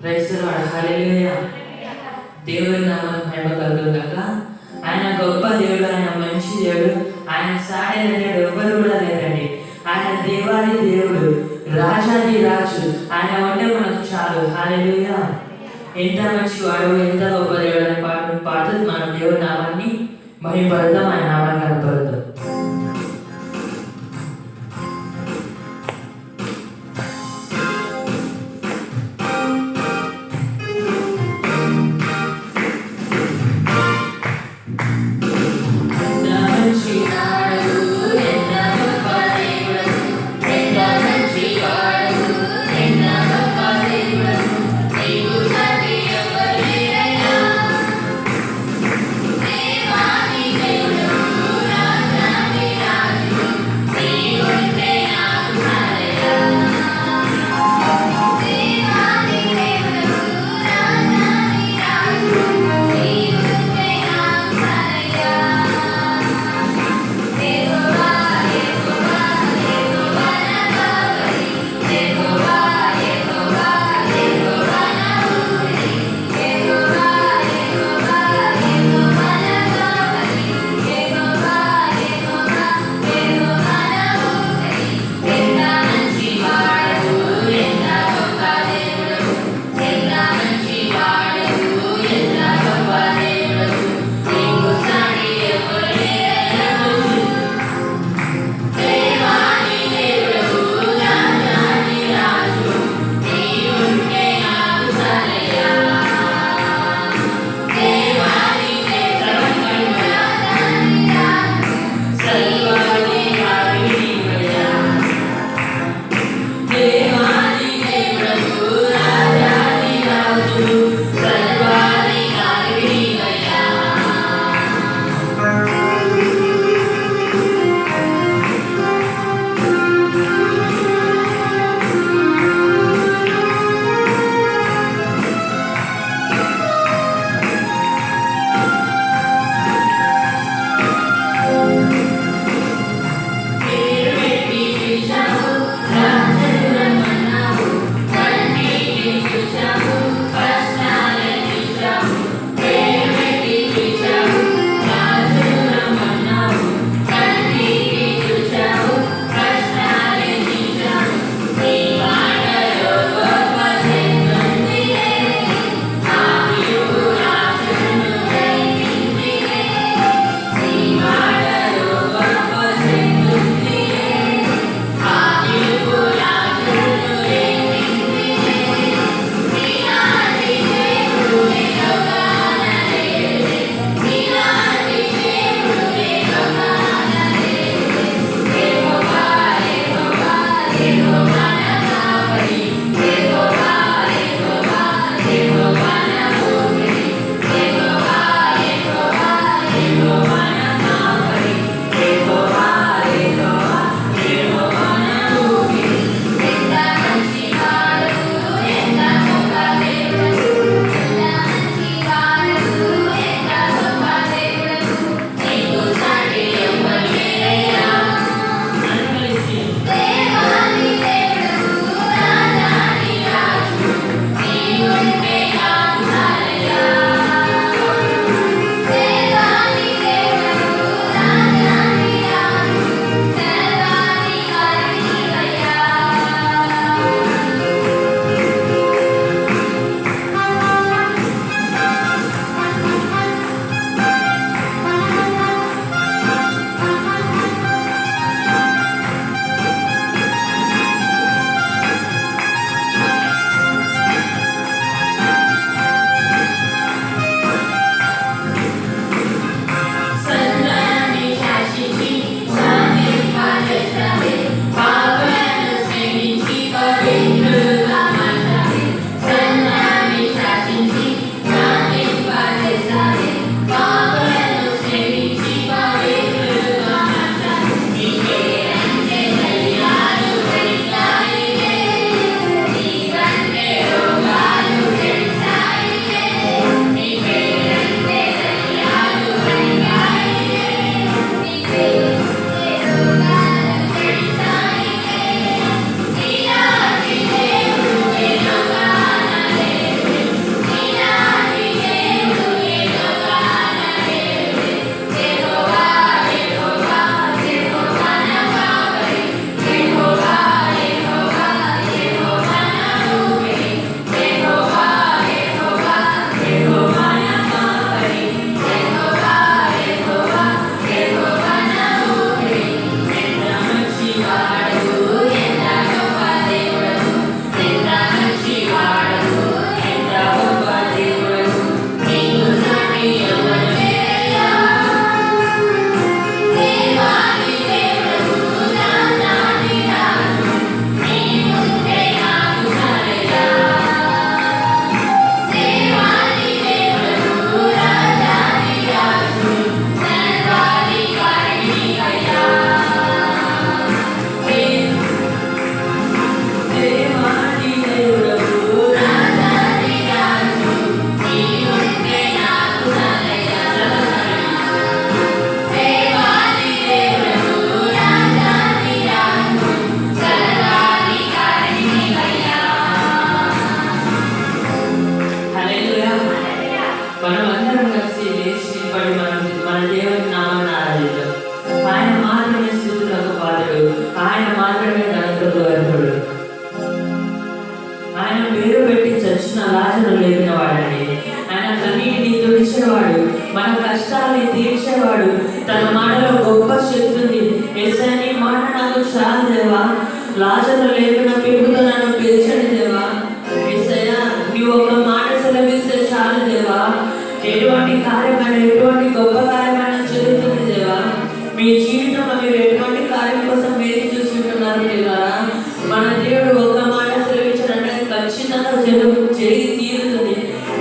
క్రైస్తవుడు హల్లెలూయా. దేవుని నామం మహిమ కలుగుగాక. ఆయన గొప్ప దేవుడు, ఆయన మంచి దేవుడు, ఆయన సాటి దేవుడు ఎవ్వరు కూడా లేరండి. ఆయన దేవాది దేవుడు, రాజాది రాజు, ఆయన ఉంటే మనకు చాలు. హల్లెలూయా. ఎంత మంచివాడు, ఎంత గొప్ప దేవుడు అనే పాటను పాడుతూ మనం దేవుడి నామాన్ని మహిమపడతాం, ఆయన నామాన్ని కనపడతాం. దేవాది దేవుడు చాలు దేవా. లాజరు లేపిన పిలుపుతో నన్ను పిలిచండి దేవా. యేసయ్యా నీవు ఒక మాట సెలవిస్తే చాలు దేవా. ఎటువంటి కార్యమైన ఎటువంటి గొప్ప కార్యమైన జరుగుతుంది దేవా. మీ జీవితంలో మీరు ఎటువంటి కార్యం కోసం వేచి చూసుకుంటున్నారు దేవా. మన దేవుడు ఒక మాట సెలవించాడంటే ఖచ్చితంగా జరిగి తీరుతుంది.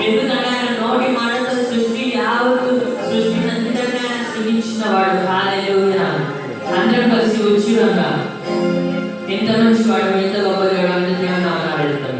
ఎందుకంటే ఆయన నోటి మాటతో సృష్టి యావత్తు సృష్టిని అంతటా ఆయన సృష్టించిన వాడు. హల్లెలూయా. అందరం కలిసి ఉచితంగా ఎంత మంచి వాడు, ఎంత గొప్ప దేవుడు అంటే దేవుని నామమున అడుగుతాం.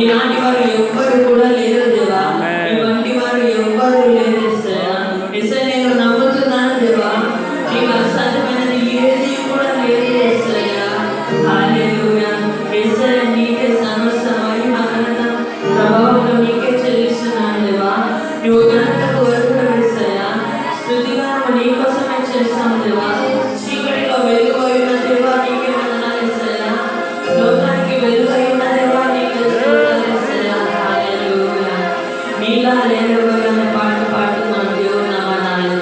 ఇలాంటి వారు ఎవ్వరు కూడా లేరు దేవా. ఇలాంటి వారు ఎవ్వరు లేరు యేసయ్యా. యేసయ్యా నేను నమ్ముతున్నాను దేవా. నీకు అసాధ్యమైనది ఏది కూడా లేదు యేసయ్యా. హల్లెలూయా. యేసయ్యా నీకే సమస్త మహిమ ఘనత ప్రభావం నీకే చెల్లిస్తున్నాను దేవా. నువ్వు ఘనతకు అర్హుడు యేసయ్యా. స్తుతిగానము నీ కోసమే చేస్తాం దేవా. చీకటిలో వెలుగు అయిన దేవా నీకే వందనాలు యేసయ్యా. లోకానికి వెలుగు అయిన దేవా నీకే స్తుతులు యేసయ్యా. హల్లెలూయా. నీలా లేని పాట పాడుతూ మన దేవుని నామమున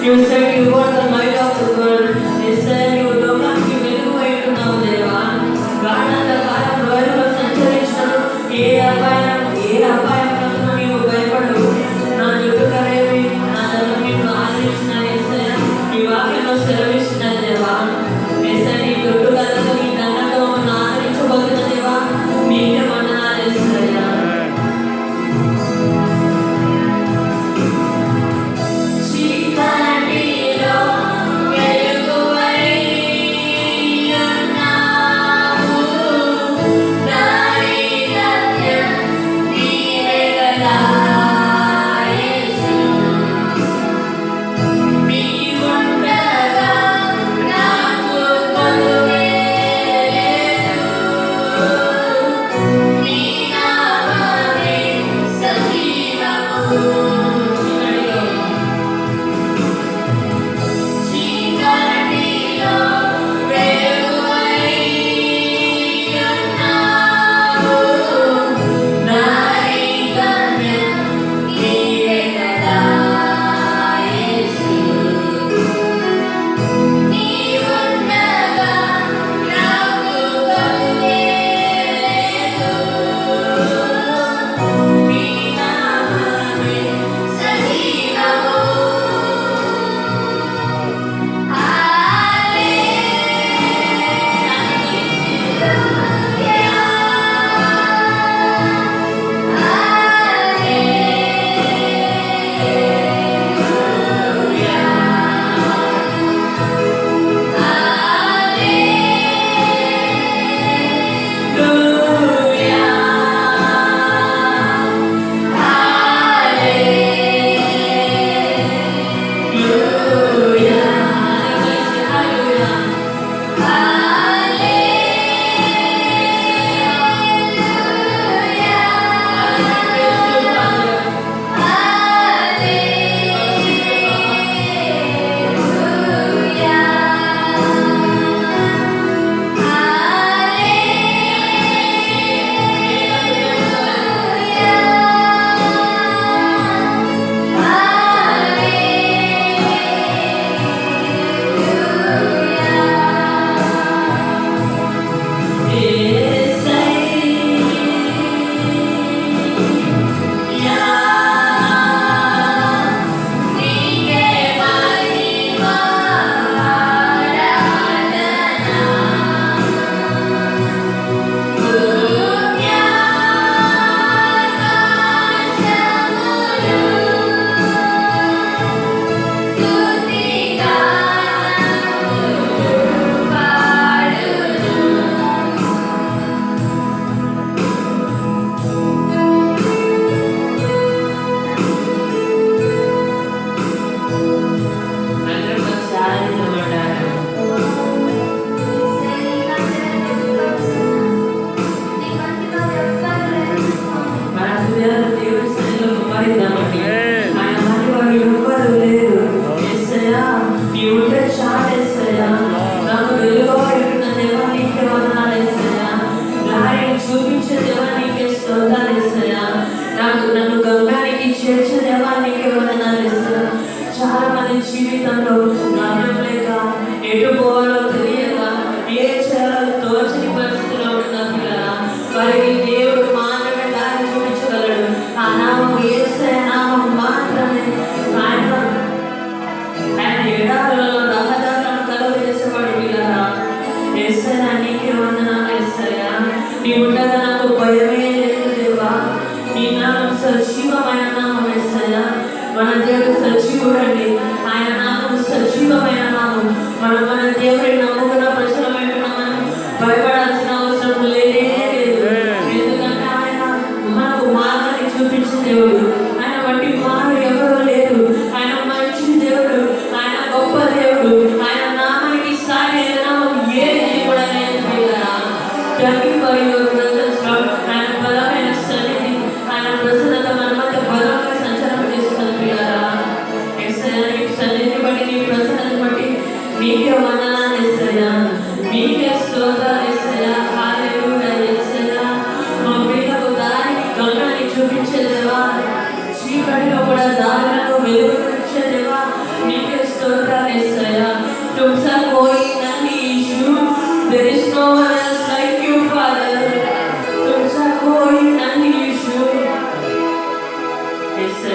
You said you are the light of the world. You said you లోకానికి వెలుగువై ఉన్నావు దేవా. గాఢంధకారంలో సంచరించినను ఏ అపాయమునకు నీవు భయపడవు. నా చుట్టూకరేమి నా ధనం నిన్ను ఆదరించిన యేసయ్య నీ వాక్యంలో సెలవిస్తున్న దేవా. యేసయ్య నీ చుట్టూ కలతో నీ దండంతో మమ్మల్ని ఆదరించబోతున్న దేవా నీకే వందనాలు యేసయ్య.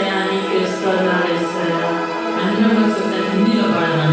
యేసయ్యా నీకే స్తోత్రాలు యేసయ్యా. అందరం ఒకసారి హిందీలో పాడదాం.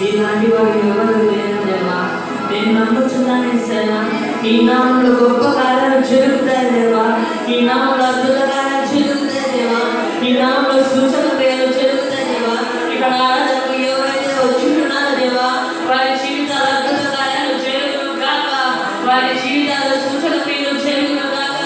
ఇలాంటి వారు ఎవరు లేరు దేవా. నేను నమ్ముతున్నాను యేసయ్యా, ఈ నామంలో గొప్ప కార్యాలు జరుగుతాయి దేవా. ఈ నామంలో అద్భుత కార్యాలు జరుగుతాయి దేవా. ఈ నామంలో సూచన క్రియలు జరుగుతాయి దేవా. ఇక్కడ ఆరాధనకు ఎవరైతే వచ్చున్నారో దేవా, వారి జీవితాల అద్భుత కార్యాలు జరుగును కాక, వారి జీవితాల సూచన క్రియలు జరుగును కాక.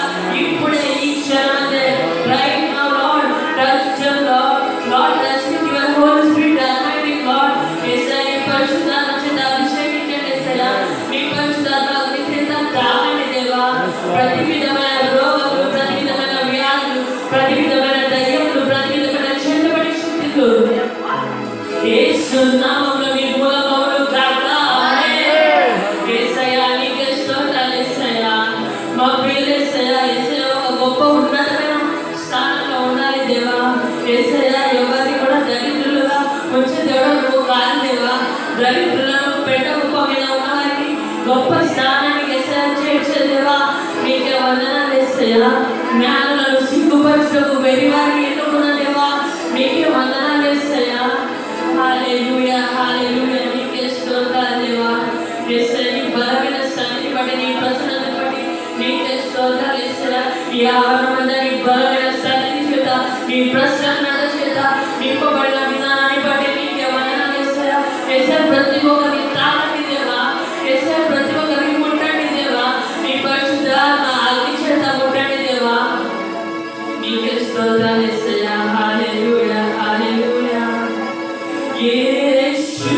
ఇప్పుడే ఈ క్షణమే right now lord touch them Lord, Lord touch with your Holy Spirit anointing Lord. యేసయ్యా పరిశుద్ధాత్మ చేత అభిషేకించండి యేసయ్యా. మీ పరిశుద్ధాత్మ అగ్ని చేత తాకండి దేవా. ప్రతి విధమైన రోగములు, ప్రతి విధమైన వ్యాధులు, ప్రతి విధమైన దయ్యములు, ప్రతి విధమైన చెడ్డబడి శక్తులు యేసు నామములో నిర్మూలమవును కాక. ఆమేన్. యేసయ్యా నీకే స్తోత్రాలు యేసయ్యా. మా ప్రియులు యేసయ్యా, యేసయ్యా ఒక గొప్ప ఉన్నతమైన స్థానంలో ఉండాలి దేవా. యేసయ్యా ఎవరిని కూడా దరిద్రులుగా ఉంచే దేవుడు నువ్వు కాదు దేవా. దరిద్రులను పెట్ట గొప్ప మీద ఉన్న వారికి గొప్ప స్థానానికి యేసయ్యా చేర్చే దేవా. నీకే వందనాలు యేసయ్యా. జ్ఞానులను సిగ్గుపరచకు వెర్రివారిని ఎన్నుకున్న దేవా నీకే వందనాలు యేసయ్యా. హల్లెలూయా హల్లెలూయా నీకే స్తోత్రాలు దేవా. యేసయ్యా నీ బలమైన సన్నిధిని బట్టి నీ ప్రసన్నతను బట్టి నీకే స్తోత్రాలు యేసయ్యా. ఈ ఆవరణమంతా నీ బలమైన సన్నిధి చేత నీ ప్రసన్నత చేత నింపబడిన విధానాన్ని బట్టి నీకే వందనాలు యేసయ్యా. యేసయ్యా ప్రతి ఒక్కరిని తాకండి దేవా. యేసయ్యా ప్రతి ఒక్కరిని ముట్టండి దేవా. నీ పరిశుద్ధాత్మ అగ్ని చేత ముట్టండి దేవా. నీకే స్తోత్రాలు యేసయ్యా. హల్లెలూయా హల్లెలూయా. యేసు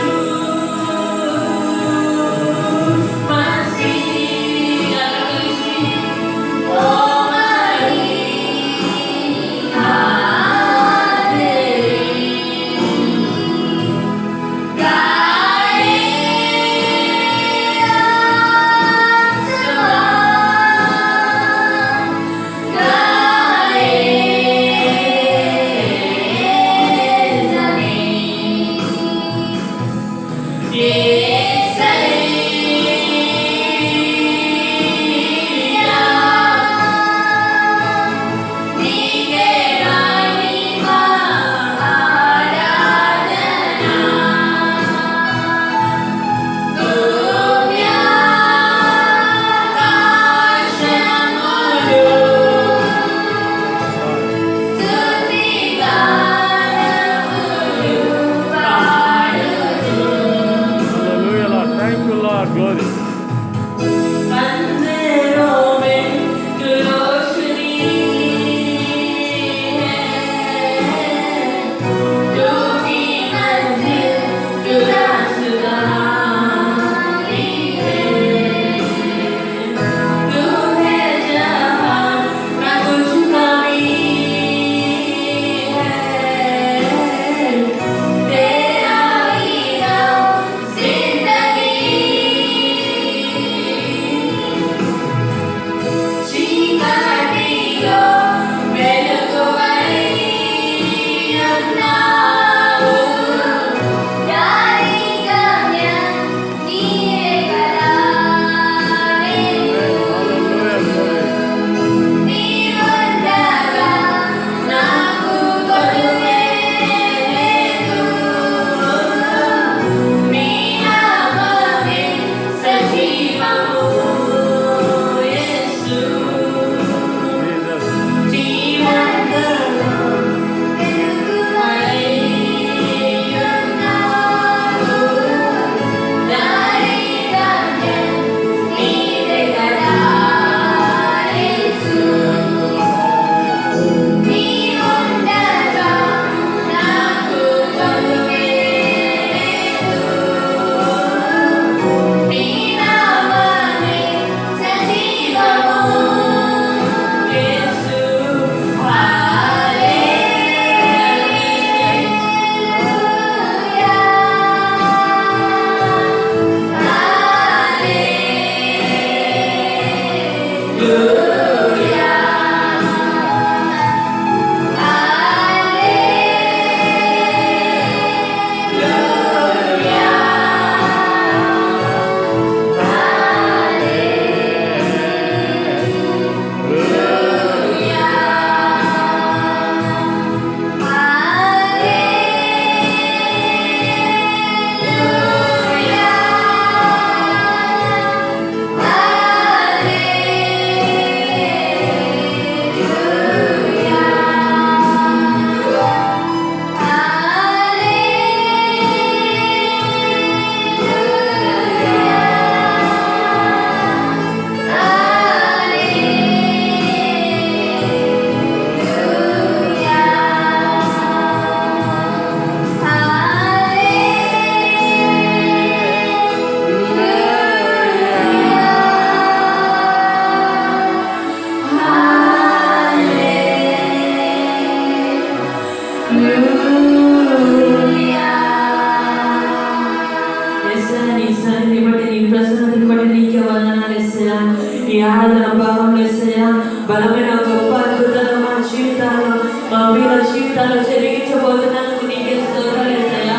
బలమైన గొప్ప అద్భుతాలు మా జీవితాల్లో మా పిల్లల జీవితాల్లో జరిగించబోతున్నందుకు నీకే స్తోత్రాలు యేసయ్యా.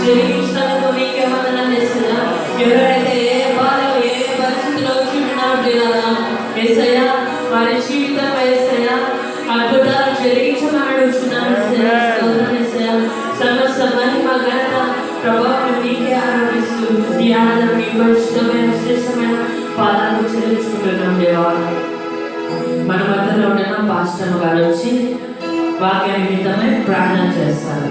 జరిగించినందుకు నీకే వందనాలు యేసయ్యా. ఎవరైతే ఏ బాధలో ఏ పరిస్థితిలో వచ్చి ఉన్నారో యేసయ్యా వారి జీవితం జీవితం వేసయ్యా అద్భుతాలు జరిగించమని అడుగుతున్నాను సమస్త మహిమ ఘనత ప్రభావం నీకే ఆరోపిస్తూ నీ ఆనందం నీ పరిశుద్ధమైన శ్రేష్టమైన పాదాలు చెల్లించుకుంటున్నాం దేవా. మన మధ్యలో ఉన్న పాస్టర్ గారు వచ్చి వాక్య నిమిత్తమై ప్రార్థన చేస్తారు.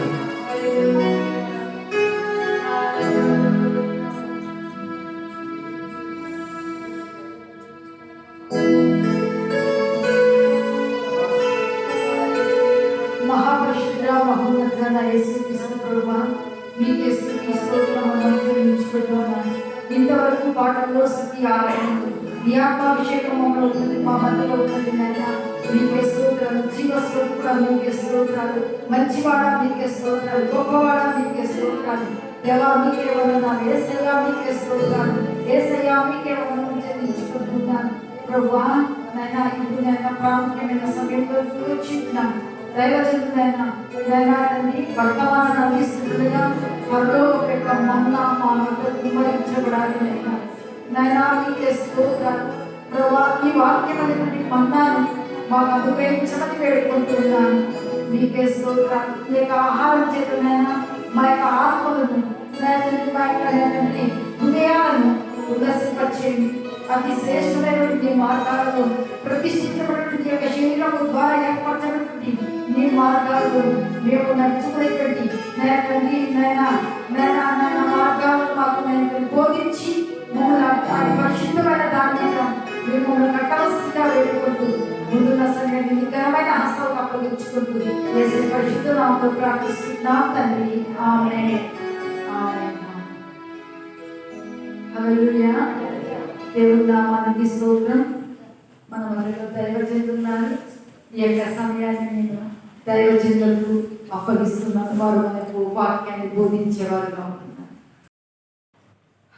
మహాపరిశుద్ధ మహోన్నతుడైన యేసుక్రీస్తు ప్రభువా, మీకే స్తుతి స్తోత్రములు చెల్లించుకుంటున్నాను. ఇంతవరకు పాటల్లో స్తుతి ఆరాధనలు నీ ఆత్మాభిషేకములో మా మధ్యలో ఉన్నది నాయనా. మీకే స్తోత్రాలు. జీవస్వరూపుడా మీకే స్తోత్రాలు. మంచివాడా మీకే స్తోత్రాలు. గొప్పవాడా మీకే స్తోత్రాలు. దేవా మీకే వందనాలు. యేసయ్యా మీకే స్తోత్రాలు. యేసయ్యా మీకే వందనాలు చెల్లించుకుంటున్నాను ప్రభువా. నాయనా ఇప్పుడు నాయనా ప్రాముఖ్యమైన సమయంలో వచ్చింటున్నాను. దైవజనుడైన తండ్రి వర్తమానం అందిస్తుండగా పరలోక యొక్క మన్నా మా వద్ద కుమ్మరించబడాలి నాయనా. మీకే స్తోత్రాలు ప్రభువా. ఈ వాక్యం అనేటువంటి మన్నాను మాకు అనుగ్రహించమని వేడుకుంటున్నాను. మీకే స్తోత్రాలు. మీ యొక్క ఆహారం చేతనైనా మా యొక్క ఆత్మలను మా యొక్క హృదయాలను ఉల్లసింపచేయండి. అతి శ్రేష్టమైనటువంటి మార్గాలలో ప్రతిష్ఠించబడినటువంటి యొక్క శరీరము ద్వారా ఏర్పరచబడినటువంటి నీ మార్గాలను మేము నడుచుకునేటువంటి తండ్రి నాయన మార్గాలను మాకు నేను బోధించి మమ్మల్ని పరిశుద్ధమైన దాని మీద మేము మమ్మల్ని కట్టవలసిందిగా వేడుకుంటూ ముందున్న సంగతి నికరమైన హస్తాలకు అప్పగించుకుంటూ యేసు పరిశుద్ధ నామములో ప్రార్థిస్తున్నాం తండ్రి. ఆమేన్. ఆమేన్. హల్లెలూయా. దేవుని నామానికి స్తోత్రం. మన మధ్యలో దైవజనులున్నారు. ఈ యొక్క సమయాన్ని నేను దైవజనులకు అప్పగిస్తున్నాను. వారు మనకు వాక్యాన్ని బోధించేవారుగా ఉంటున్నారు.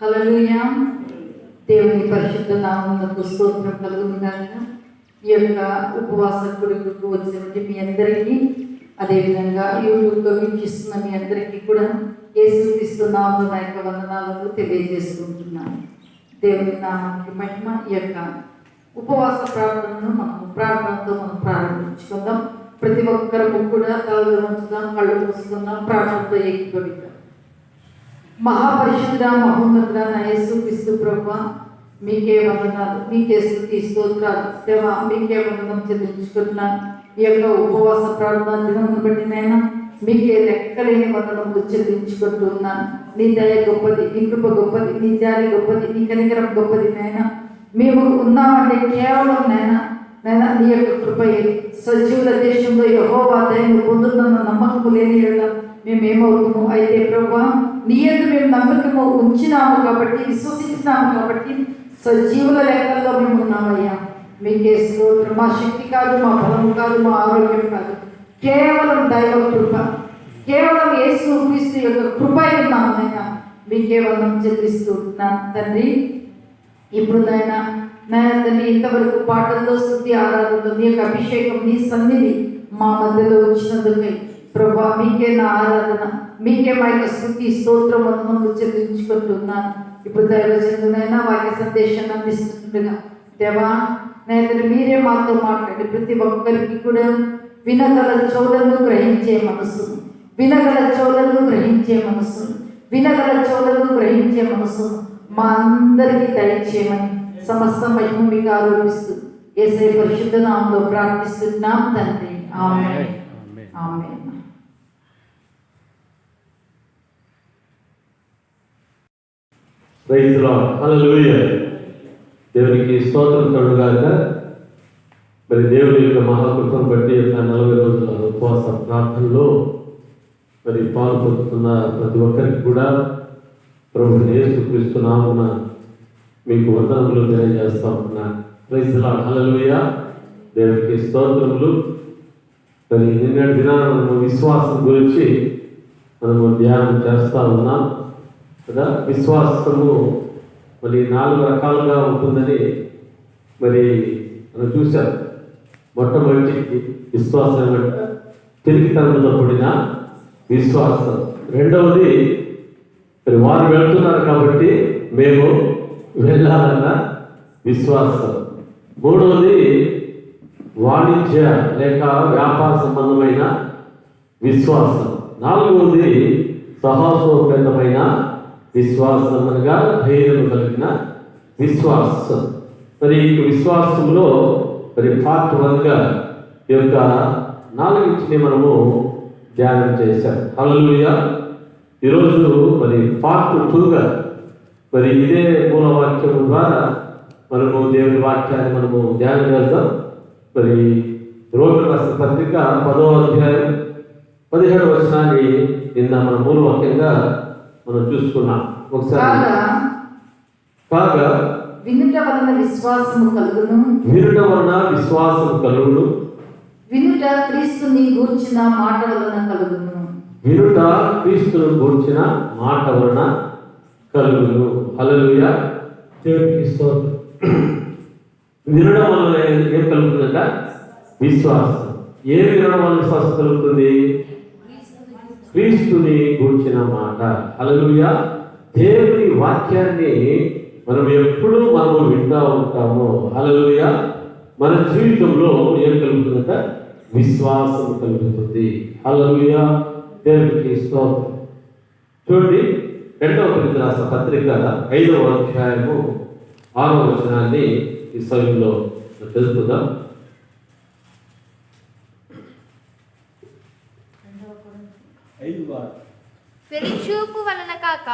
హల్లెలూయా. దేవుని పరిశుద్ధ నామమునకు స్తోత్రం కలుగునుగాక. ఈ యొక్క ఉపవాస కొడుకు వచ్చినటువంటి మీ అందరికీ, అదేవిధంగా యూట్యూబ్లో వీక్షిస్తున్న మీ అందరికీ కూడా యేసుక్రీస్తు నామములో నా యొక్క వందనాలను తెలియజేసుకుంటున్నాను. దేవుని నామానికి మహిమ. ఈ యొక్క ఉపవాస ప్రార్థనను ప్రార్థనతో మనం ప్రారంభించుకుందాం. ప్రతి ఒక్కరము కూడా తలలు ఉంచుదాం, కళ్ళు మూసుకుందాం, ప్రార్థనతో ఏకీభవిద్దాం. మహాపరిశుద్ధ మహోన్నతుడైన యేసుక్రీస్తు ప్రభువా, మీకే వందనాలు, మీకే స్తుతి స్తోత్రాలు. దేవా మీకే వందనం చెల్లించుకుంటున్నాను. ఈ యొక్క ఉపవాస ప్రార్థన దినమును బట్టి నైనా మీకే లెక్కలేని వందనములు చెల్లించుకుంటున్నాను. నీ దయ గొప్పది, నీ కృప గొప్పది, నీ జాలి గొప్పది, నీ కనికరం గొప్పది నైనా. మేము ఉన్నామంటే కేవలం నైనా నీ యొక్క కృపయే. సజీవుల దేశంలో యెహోవా దయను పొందుతున్న నమ్మకము లేని మేమేమవుతాము? అయితే ప్రభువా నీ యందు మేము నమ్మకము ఉంచినాము కాబట్టి, విశ్వసించినాము కాబట్టి సజీవుల లెక్కల్లో మేము ఉన్నామయ్యా. మీకే స్తోత్రం. మా శక్తి కాదు, మా బలము కాదు, మా ఆరోగ్యం కాదు, కేవలం దైవ కృప, కేవలం యేసుక్రీస్తు యొక్క కృప ఉన్నామయ్యా. మీకే వందనం చెల్లిస్తున్నాను తండ్రి. ఇప్పుడు నాయన తండ్రి ఇంతవరకు పాటల్లో స్తుతి ఆరాధనలో నీ యొక్క అభిషేకం, నీ సన్నిధి మా మధ్యలో వచ్చినందుకే ప్రభువా మీకే నా ఆరాధన, మీకే మా యొక్క స్తుతి స్తోత్రం వందనములు చెల్లించుకుంటున్నాను. ఇప్పుడు దైవజనులైనా వాక్య సందేశాన్ని అందిస్తుండగా దేవా తండ్రి మీరే మాతో మాట్లాడి ప్రతి ఒక్కరికి కూడా వినగల చెవులను గ్రహించే మనసు, వినగల చెవులను గ్రహించే మనసు, వినగల చెవులను గ్రహించే మనసు మా అందరికీ దయచేయమని సమస్త మహిమ మీకు ఆరోపిస్తూ యేసయ్య పరిశుద్ధ నామములో ప్రార్థిస్తున్నాం తండ్రి. Amen. Amen. Praise the Lord. Hallelujah. దేవునికి స్తోత్రం కలుగుగాక. మరి దేవుని యొక్క మహాకృపను బట్టి యొక్క 40 రోజుల ఉపవాస ప్రార్థనలో మరి పాల్పొందుతున్న ప్రతి ఒక్కరికి కూడా ప్రభువు యేసుక్రీస్తు నామమున మీకు వందనములు తెలియజేస్తా ఉంటున్నాను. Praise the Lord. హల్లెలూయా. దేవునికి స్తోత్రములు. మరి నిన్నటి దినాన మనము విశ్వాసం గురించి మనము ధ్యానం చేస్తూ ఉన్నాం కదా. విశ్వాసము మరి 4 రకాలుగా ఉంటుందని మరి మనం చూసాం. మొట్టమొదటి విశ్వాసం ఏమంటే తిరిగితనంతో కూడిన విశ్వాసం. రెండవది మరి వారు వెళ్తున్నారు కాబట్టి మేము వెళ్ళాలన్న విశ్వాసం. మూడవది వాణిజ్య లేక వ్యాపార సంబంధమైన విశ్వాసం. 4వది సాహసోపేతమైన విశ్వాసం అనగా ధైర్యం కలిగిన విశ్వాసం. మరి ఈ విశ్వాసంలో మరి పార్ట్ 1గా ఈ యొక్క 4 మనము ధ్యానం చేశాం. హల్లెలూయా. ఈరోజు మరి పార్ట్ 2గా మరి ఇదే మూలవాక్యం ద్వారా మనము దేవుని వాక్యాన్ని మనము ధ్యానం చేద్దాం. మరి రోమిలకు రాసిన పత్రిక 10వ అధ్యాయం 17వ వచనాన్ని నిన్న మన మూలవాక్యంగా మనం చూసుకున్నాం. ఒకసారి కాగా వినుట వలన విశ్వాసము కలుగును, వినుట క్రీస్తుని గూర్చిన మాట వలన కలుగును. హల్లెలూయా. దేవునికి స్తోత్రం. వినడం వలన ఏం కలుగుతుందంట? విశ్వాసం. ఏ వినడం వలన విశ్వాసం కలుగుతుంది? క్రీస్తుని గూర్చిన మాట. హల్లెలూయా. దేవుని వాక్యాన్ని మనం ఎప్పుడు వింటూ ఉంటాము. హల్లెలూయా. మన జీవితంలో ఏం కలుగుతుందంట? విశ్వాసం కలుగుతుంది. హల్లెలూయా. దేవునికి స్తోత్రం. చూడండి, 2వ కొరింథీయులకు రాసిన పత్రిక 5వ అధ్యాయము 6వ వచనాన్ని ఈ సమయంలో తెలుపుదాం. వెలిచూపు వలన కాక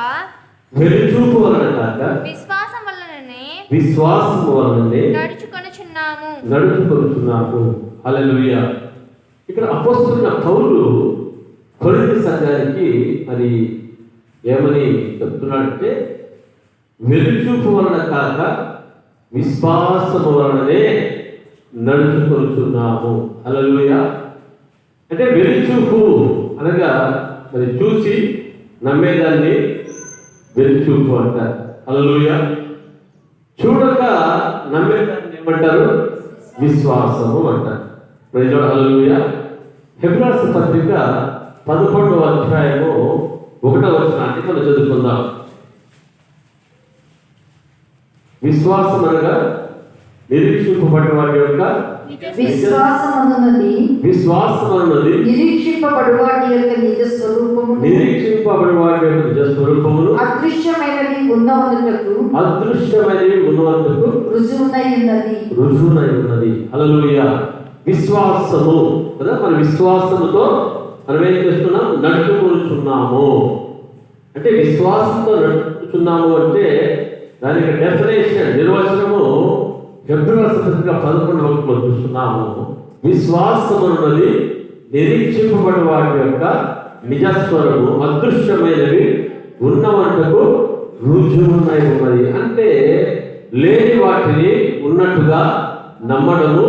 విశ్వాసం వలననే నడుచుకొనుచున్నాము. హల్లెలూయా. ఇక్కడ అపోస్తలుడైన పౌలు కొరింథీ సంఘానికి మరి ఏమని చెప్తున్నాడంటే, వెలుచూపు వలన కాక విశ్వాసము వలననే నడుచుకొనుచున్నాము. హల్లెలూయా. అంటే వెలుచూపు అనగా మరి చూసి నమ్మేదాన్ని వెలుచూపు అంటారు. హల్లెలూయా. చూడక నమ్మేదాన్ని ఏమంటారు? విశ్వాసము అంటారు. హల్లెలూయా. హెబ్రీయులకు రాసిన పత్రిక 11వ అధ్యాయము 1వ వచనాన్ని మనం చదువుకుందాం. విశ్వాసం అనగా నిరీక్షింపబడిన వాటి యొక్క విశ్వాసం అన్నది నిరీక్షింపబడి వాటి యొక్క నిజ స్వరూపమును అదృశ్యమైనది ఉన్నవంతులకు రుజువునై ఉన్నది. హల్లెలూయా. విశ్వాసము కదా. మన విశ్వాసముతో మనం ఏం చేస్తున్నాం? నడుచుకుంటున్నాము. అంటే విశ్వాసంతో నడుచుకుంటున్నాము అంటే దానికి డెఫినేషన్, నిర్వచనము హెబ్రీయులకు పత్రిక 11వ చూస్తున్నాము. విశ్వాసము అన్నది నిరీక్షింపబడి వాటి యొక్క నిజస్వరము, అదృశ్యమైనవి ఉన్నవంటకు రుజువునై ఉన్నది. అంటే లేని వాటిని ఉన్నట్టుగా నమ్మడము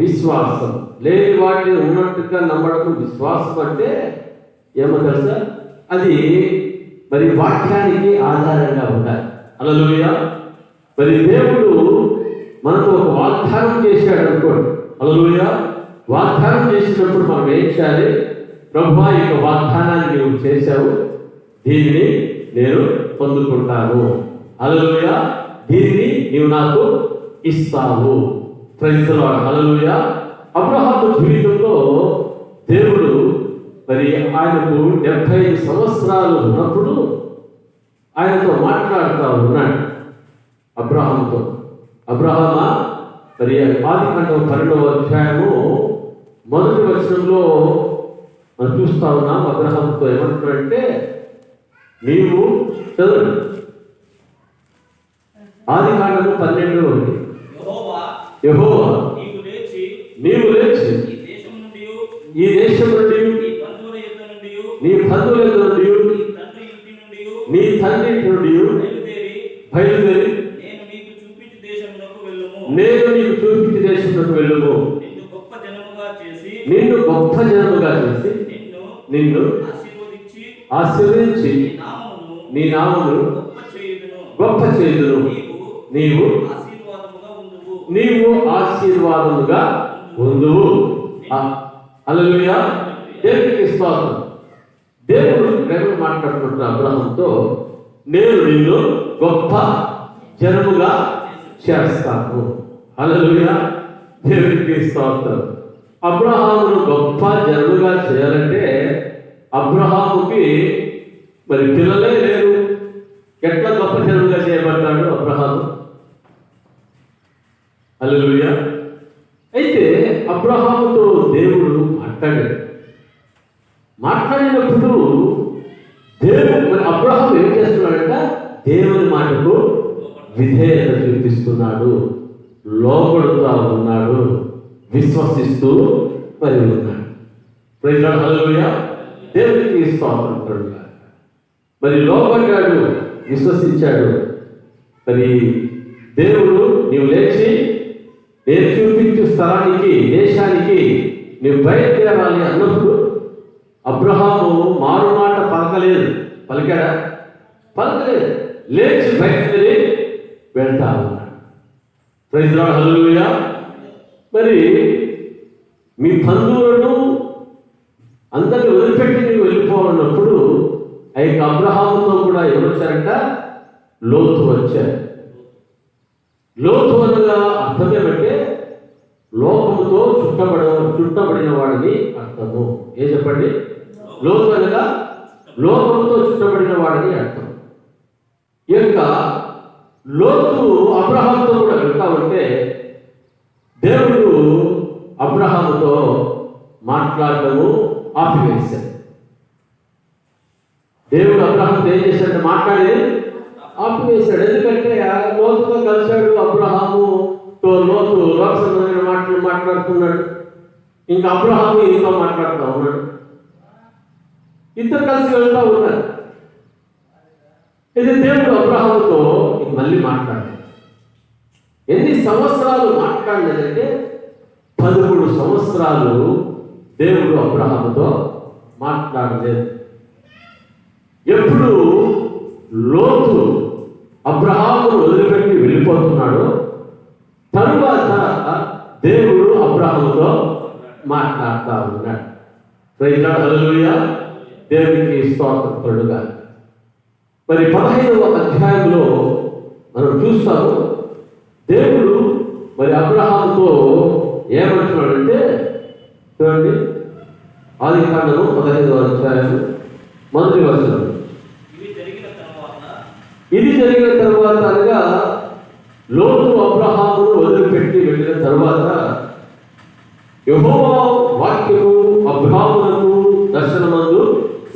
విశ్వాసం. లేని వాటిని ఉన్నట్టుగా నమ్మడము విశ్వాసం. అంటే ఏమో తెలుసా? అది మరి వాక్యానికి ఆధారంగా ఉండాలి. హల్లెలూయా. మరి దేవుడు మనకు ఒక వాగ్దానం చేశాడు అనుకోండి. హల్లెలూయా. వాగ్దానం చేసినప్పుడు మనం ఏం చేయాలి? ప్రభువా, ఈ వాగ్దానాన్ని నీవు చేశావు, దీనిని నేను పొందుకుంటాను. హల్లెలూయా. దీనిని నీవు నాకు ఇస్తావు. Praise the Lord. Hallelujah. Abraham జీవితంలో దేవుడు మరి ఆయనకు 75 సంవత్సరాలు ఉన్నప్పుడు ఆయనతో మాట్లాడుతూ ఉన్నాడు. అబ్రహాముతో, అబ్రహామా, మరి ఆదికాండం 12వ అధ్యాయము 1వ వచనంలో మనం చూస్తా ఉన్నాం. అబ్రహాముతో ఏమంటున్నాడంటే, నీవు చదువు. ఆదికాండము 12వ యెహోవా నీవు లేచి ఈ దేశం నుండి నీ బంధువుల యొద్ద నుండి నీ తండ్రి ఇంటి నుండి బయలుదేరి నేను నీకు చూపించే దేశమునకు వెళ్ళుము. నిన్ను గొప్ప జనముగా చేసి నిన్ను ఆశీర్వదించి నీ నామమును గొప్ప చేయుదును. నీవు ఆశీర్వాదముగా ఉందువు. హల్లెలూయా. దేవునికి స్తోత్రం. దేవుడు ప్రేమ మాట్లాడుతున్న అబ్రహాముతో, నేను నిన్ను గొప్ప జనముగా చేస్తాను. హల్లెలూయా. దేవునికి స్తోత్రం. అబ్రహామును గొప్ప జనముగా చేయాలంటే అబ్రహాముకి మరి పిల్లలే లేరు. ఎట్లా గొప్ప జనముగా చేయబడ్డాడు అబ్రహాము? హల్లెలూయా. అయితే అబ్రహాముతో దేవుడు మాట్లాడినప్పుడు దేవుడు మరి అబ్రహాం ఏం చేస్తున్నాడంట? దేవుని మాటకు విధేయత చూపిస్తున్నాడు, లోబడుతూ ఉన్నాడు, విశ్వసిస్తూ మరి ఉన్నాడు. Praise Lord, hallelujah. దేవునికి స్తోత్రం కలుగుగాక. మరి లోబడ్డాడు, విశ్వసించాడు. మరి దేవుడు నీవు లేచి నేను చూపించు స్థలానికి, దేశానికి నీవు బయలుదేరాలి అన్నప్పుడు అబ్రహాము మారు మాట పలికాడా? పలకలేదు. లేచి బయలుదేరి వెళ్తా ఉన్నాడు. Praise Lord, hallelujah. మరి మీ బంధువులను అందరిని వదిలిపెట్టి నీవు వెళ్ళిపోవాలన్నప్పుడు ఆ యొక్క అబ్రహాముతో కూడా ఎవరు వచ్చారంట? లోతు వచ్చారు. లోతు అనగా అర్థం ఏమంటే లోకముతో చుట్టబడిన వాడిని అర్థము. ఏం చెప్పండి? లోతు అనగా లోకముతో చుట్టబడిన వాడిని అర్థం. ఈ యొక్క లోతు అబ్రహాముతో కూడా వెళ్తా ఉంటే దేవుడు అబ్రహాముతో మాట్లాడటము ఆపివేశాడు. దేవుడు అబ్రహాముతో ఏం చేశాడు? మాట్లాడి ఆపివేశాడు. ఎందుకంటే లోతుతో కలిశాడు. అబ్రహాముతో లోతు లోకసంబంధమైన మాటలు మాట్లాడుతున్నాడు. ఇంకా అబ్రహాము ఈయనతో మాట్లాడుతూ ఉన్నాడు. ఇద్దరు కలిసి వెళ్తూ ఉన్నారు. అయితే దేవుడు అబ్రహాముతో మళ్ళీ మాట్లాడాడు. ఎన్ని సంవత్సరాలు మాట్లాడలేదంటే 13 సంవత్సరాలు దేవుడు అబ్రహాముతో మాట్లాడలేదు. ఎప్పుడు లోతు అబ్రహామును వదిలిపెట్టి వెళ్ళిపోతున్నాడు, తరువాత దేవుడు అబ్రహాముతో మాట్లాడుతూ ఉన్నాడు. Praise Lord, hallelujah. దేవునికి స్తోత్రం కలుగుగాక. మరి 15వ అధ్యాయంలో మనం చూస్తాము దేవుడు మరి అబ్రహాముతో ఏమంటున్నాడంటే, చూడండి, ఆదికాండము 15వ అధ్యాయం 1వ వచనం. ఇది జరిగిన తర్వాత అనగా లోతు అబ్రహామును వదిలిపెట్టి వెళ్ళిన తర్వాత యెహోవా వాక్యము అబ్రహామునకు దర్శనమందు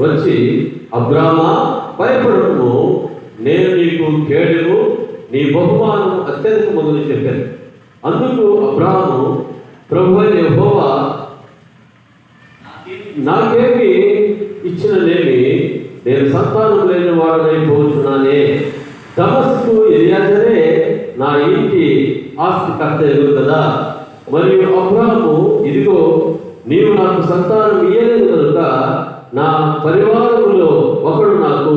వచ్చి, అబ్రామా భయపడము, నేను నీకు కేడెము, నీ బహుమానం అత్యధికమని చెప్పాను. అందుకు అబ్రాహాము, ప్రభువైన యెహోవా నాకేమి ఇచ్చిననేమి, నేను సంతానం లేని వాడనైపోతున్నానే. దమస్కు ఎలియాజరే నా ఇంటి ఆస్తికర్త ఎదురు కదా. మరియు అబ్రాహాము, ఇదిగో నీవు నాకు సంతానం ఇయ్యలేదు కనుక నా పరివారములో ఒకడు నాకు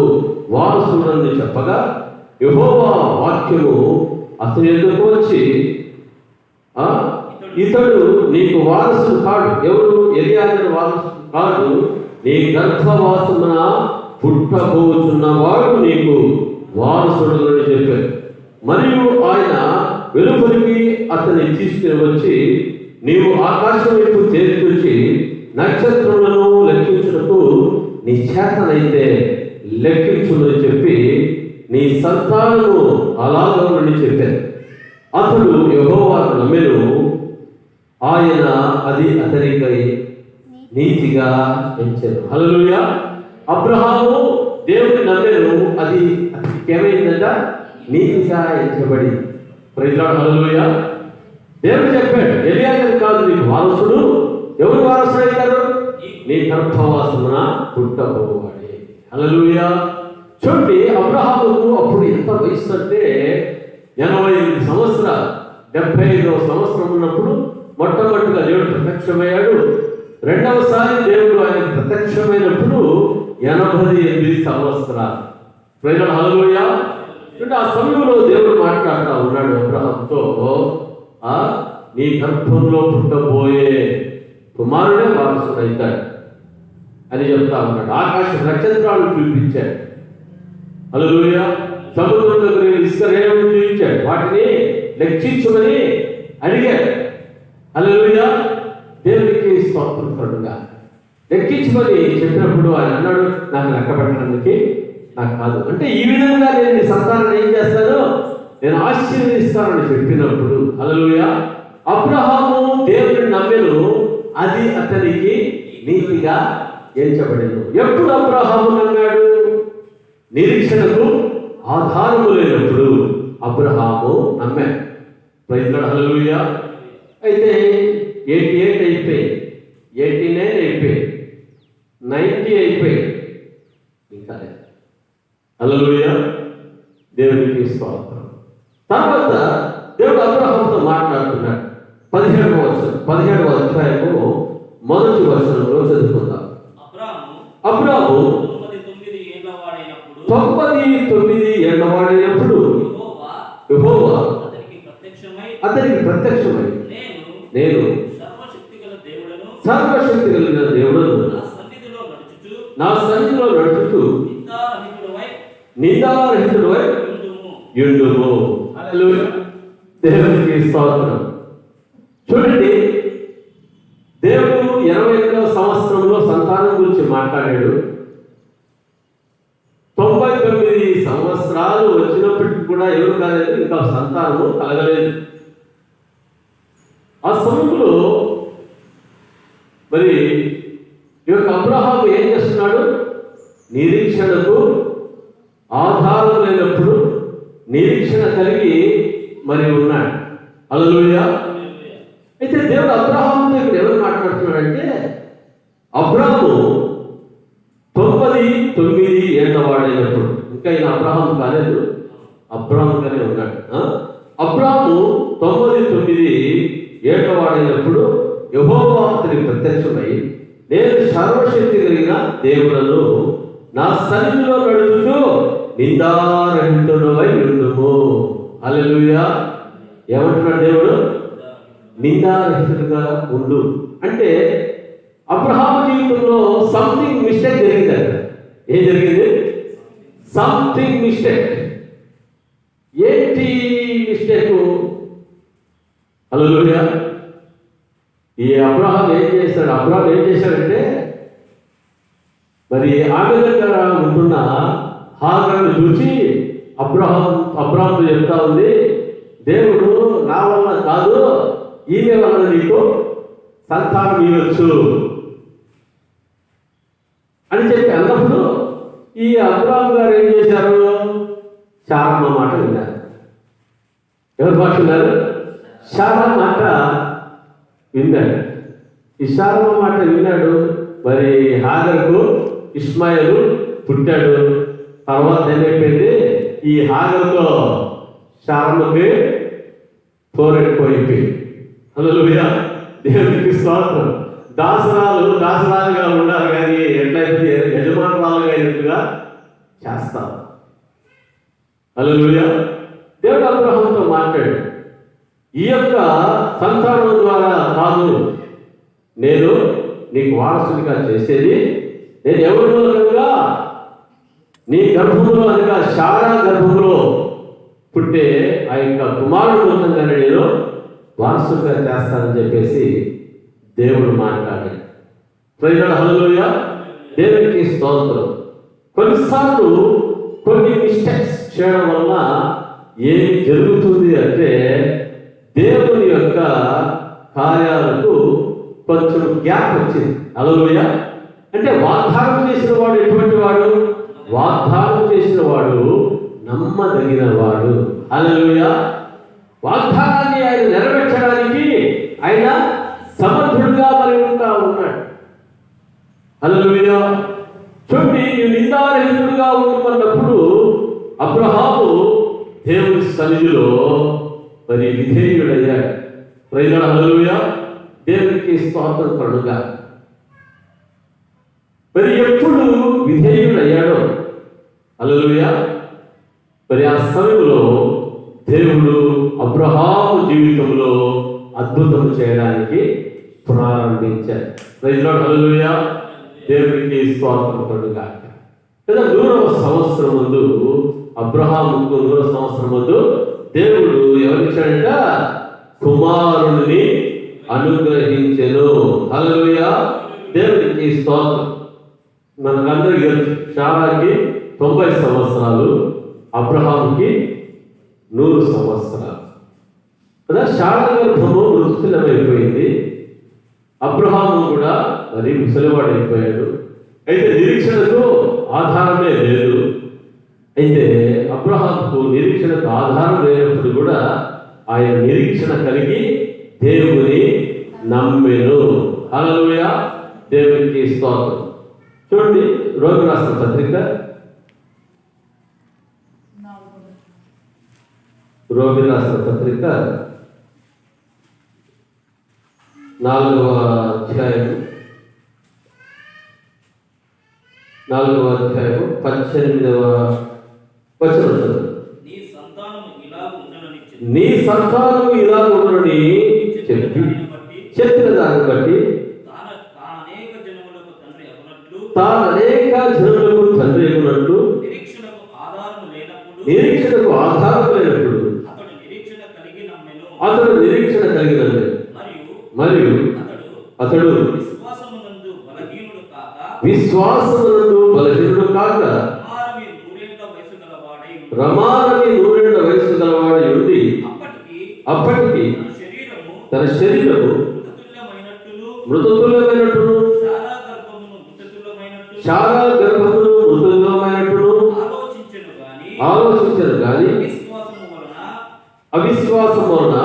వారసుడని చెప్పగా, యెహోవా వాక్యము అతని ఎదురుకు వచ్చి, ఇతడు నీకు వారసుడు కాడు. ఎవరు? ఎలియాజరు వారసుడు కాదు, నీ గర్భవాసమున పుట్టబోచున్నవాడు నీకు వారసుడు అని చెప్పారు. మరియు ఆయన వెలుపలికి అతన్ని తీసుకుని వచ్చి, నీవు ఆకాశం వైపు తేరి చూచి నక్షత్రములను లెక్కించుటకు నీ చేతనైతే లెక్కించుమని చెప్పి నీ సంతానము అలాగని చెప్పారు. అతడు యెహోవాను నమ్మెను, ఆయన అది అతనికై నీతిగా ఎంచెను. హల్లెలూయా. అబ్రహాము దేవుని నమ్మెను, అది అతనికి ఏమైందంట? నీతిగా ఎంచబడింది. ప్రైజ్ లార్డ్, హల్లెలూయా. దేవుడు చెప్పాడు, ఎలియాజరు కాదు నీకు వారసుడు. ఎవరు వారసుడు అవుతారు? నీ గర్భవాసమున పుట్టబోవాడే. హల్లెలూయా. చూడండి, అబ్రహాముకు అప్పుడు ఎంత వయసు అంటే 88 సంవత్సరాలు. 75వ సంవత్సరం ఉన్నప్పుడు మొట్టమొదటిగా దేవుడు ప్రత్యక్షమయ్యాడు. రెండవసారి దేవుడు ఆయన ప్రత్యక్షమైనప్పుడు 88 సంవత్సరాలు. ప్రైజ్ లార్డ్, హల్లెలూయా. అంటే ఆ సమయంలో దేవుడు మాట్లాడుతూ ఉన్నాడు అబ్రహాముతో, నీ గర్భంలో పుట్టబోయే కుమారుడే వారసుడు అవుతాడు అని చెప్తా ఉన్నాడు. ఆకాశ నక్షత్రాలు చూపించాడు. హల్లెలూయా. సముద్రం దగ్గర ఇసుక రేణువులు చూపించాడు. వాటిని లెక్కించమని అడిగాడు. హల్లెలూయా, దేవునికి స్తోత్రం కలుగుగా. లెక్కించమని చెప్పినప్పుడు ఆయన అన్నాడు, నాకు లెక్క పెట్టడానికి నాకు కాదు. అంటే ఈ విధంగా నేను నీ సంతానాన్ని ఏం చేస్తాను, నేను ఆశీర్వదిస్తానని చెప్పినప్పుడు, హల్లెలూయా, అబ్రహాము దేవుని నమ్మెను, అది అతనికి నీతిగా ఎంచబడెను. ఎప్పుడు అబ్రహాము నమ్మాడు? నిరీక్షణకు ఆధారము లేనప్పుడు అబ్రహాము నమ్మాడు. ప్రైజ్ లార్డ్, హల్లెలూయా. అయితే 88 అయిపోయి, 89 అయిపోయి, 90 అయిపోయి, ఇంకా లేదు. హల్లెలూయా, దేవునికి స్తోత్రం. తర్వాత దేవుడు అబ్రహాముతో మాట్లాడుతున్నాడు. 17వ అధ్యాయము మొదటి వచనంలో చదువుకుందాం. అబ్రాము 99 ఏళ్లవాడైనప్పుడు యెహోవా అతనికి ప్రత్యక్షమై, నేను సర్వశక్తి కలిగిన దేవుడను, నా సన్నిధిలో నడుచుచు నిందారహితుడవై యుండుము. హల్లెలూయా, దేవునికి స్తోత్రం. చూడండి, దేవుడు 28వ సంవత్సరంలో సంతానం గురించి మాట్లాడాడు. 99 సంవత్సరాలు వచ్చినప్పటికీ కూడా ఎవరు కాలేదు, ఇంకా సంతానము కలగలేదు. ఆ సమయంలో మరి ఈ యొక్క అబ్రహాము ఏం చేస్తున్నాడు? నిరీక్షణకు ఆధారం లేనప్పుడు నిరీక్షణ కలిగి మరి ఉన్నాడు. హల్లెలూయా. అయితే దేవుడు అబ్రహాముతో ఇక్కడ ఎవరు మాట్లాడుతున్నాడంటే, అబ్రాము 99 ఏళ్లవాడైనప్పుడు, ఇంకా ఈయన అబ్రహాము కాలేదు, అబ్రాముగానే ఉన్నాడు. అబ్రాము 99 ఏళ్లవాడైనప్పుడు యెహోవా అతనికి ప్రత్యక్షమై, నేను సర్వశక్తి కలిగిన దేవుడను, నా సన్నిధిలో నడుచుచు నిందారహితుడవై ఉండుము. హల్లెలూయా. ఏమంటున్నాడు దేవుడు? నిందారహితుడుగా ఉండు. అంటే అబ్రహాము జీవితంలో సంథింగ్ మిస్టేక్ జరిగిందట. ఏం జరిగింది? Something mistake. ఏంటి మిస్టేక్? హల్లెలూయా. ఈ అబ్రహాం ఏం చేశాడంటే, మరి ఆమె దగ్గర ఉంటున్న హాగరును చూసి అబ్రహాంతో చెప్తా ఉంది, దేవుడు నా వల్ల కాదు, ఈమె వల్ల నీకు సంతానం ఇవ్వచ్చు అని చెప్పి అన్నప్పుడు ఈ అబ్రహాం గారు ఏం చేశారు? శారమ్మ మాట విన్నారు. ఎవరు మాట విన్నారు? శారా మాట విన్నాడు. ఈ శారమ్మ మాట విన్నాడు. మరి హాగరుకు ఇష్మాయేలు పుట్టాడు. తర్వాత ఏమైపోయింది? ఈ హాగరుతో శారమ్మకి తోరెక్కువైపోయింది. హల్లెలూయా, దేవునికి స్తోత్రం. దాసరాలుగా ఉండాలి, కానీ ఎట్లయితే యజమానురాలుగా అయినట్టుగా చేస్తాం. హల్లెలూయా. దేవుడు అబ్రహాముతో మాట్లాడు, ఈ యొక్క సంతానం ద్వారా కాదు నేను నీకు వారసునిగా చేసేది, నేను ఎవరిలో అనగా నీ గర్భంలో అనగా శారా గర్భంలో పుట్టే ఆ యొక్క కుమారుడు ఉంటుందని నేను వారసుగా చేస్తానని చెప్పేసి దేవుడు మాట్లాడాడు. ప్రైజ్ లార్డ్, హల్లెలూయా, దేవునికి స్తోత్రం. కొన్నిసార్లు కొన్ని మిస్టేక్స్ చేయడం వల్ల ఏమి జరుగుతుంది అంటే, దేవుని యొక్క కార్యాలకు కొంచెం గ్యాప్ వచ్చింది. హల్లెలూయా. అంటే వాగ్దానం చేసిన వాడు ఎటువంటి వాడు? వాగ్దానం చేసిన వాడు నమ్మదగిన వాడు. హల్లెలూయా. వాగ్దానాన్ని ఆయన నెరవేర్చడానికి ఆయన సమర్థుడుగా మరి ఉంటా ఉన్నాడు. హల్లెలూయా. చూడండి, నువ్వు నిందారహితుడుగా ఉండమన్నప్పుడు అబ్రహాము దేవుని సన్నిధిలో మరి విధేయుడయ్యాడు. ప్రైజ్ లార్డ్, హల్లెలూయా, దేవునికి స్తోత్రం కలుగుగా. మరి ఎప్పుడు విధేయుడయ్యాడో, హల్లెలూయా, మరి ఆ సమయంలో దేవుడు అబ్రహాము జీవితంలో అద్భుతం చేయడానికి ప్రారంభించాడు. ప్రైజ్ లార్డ్, హల్లెలూయా, దేవునికి స్తోత్రం కలుగుగా. కదా 100వ సంవత్సరం ముందు అబ్రహాముకు 100వ సంవత్సరం ముందు దేవుడు ఎవరిచ్చాడంట? కుమారుని అనుగ్రహించెను. హల్లెలూయా, దేవునికి స్తోత్రం. మనకందరికీ తెలుసు, శారాకి 90 సంవత్సరాలు, అబ్రహాముకి 100 సంవత్సరాలు కదా. శారా గర్భము మృతులమైపోయింది, అబ్రహాము కూడా మరి ముసలివాడైపోయాడు. అయితే నిరీక్షణకు ఆధారమే లేదు. అయితే అబ్రహాముకు నిరీక్షణకు ఆధారం లేనప్పుడు కూడా ఆయన నిరీక్షణ కలిగి దేవుని నమ్మెను. హల్లెలూయా, దేవునికి స్తోత్రం. చూడండి, రోమి రాసిన పత్రిక, రోమి రాసిన పత్రిక 4వ అధ్యాయం 18వ వచనం. నీ సంతానము ఇలా ఉండనని నీ సంతానము ఇలా ఉండనని చెప్పిన దాన్ని బట్టి తాను అనేక జనములకు తండ్రి అగునట్లు నిరీక్షణకు ఆధారం లేనప్పుడు అతడు నిరీక్షణ కలిగినను. మరియు అతడు విశ్వాసమునందు బలహీనుడు కాక రమారమి 100 వయసు గలవాడై ఉండి అప్పటికి తన శరీరము మృతతుల్యమైనట్టును శారా గర్భమును మృతతుల్యమైనట్టును ఆలోచించను గాని అవిశ్వాసం వలన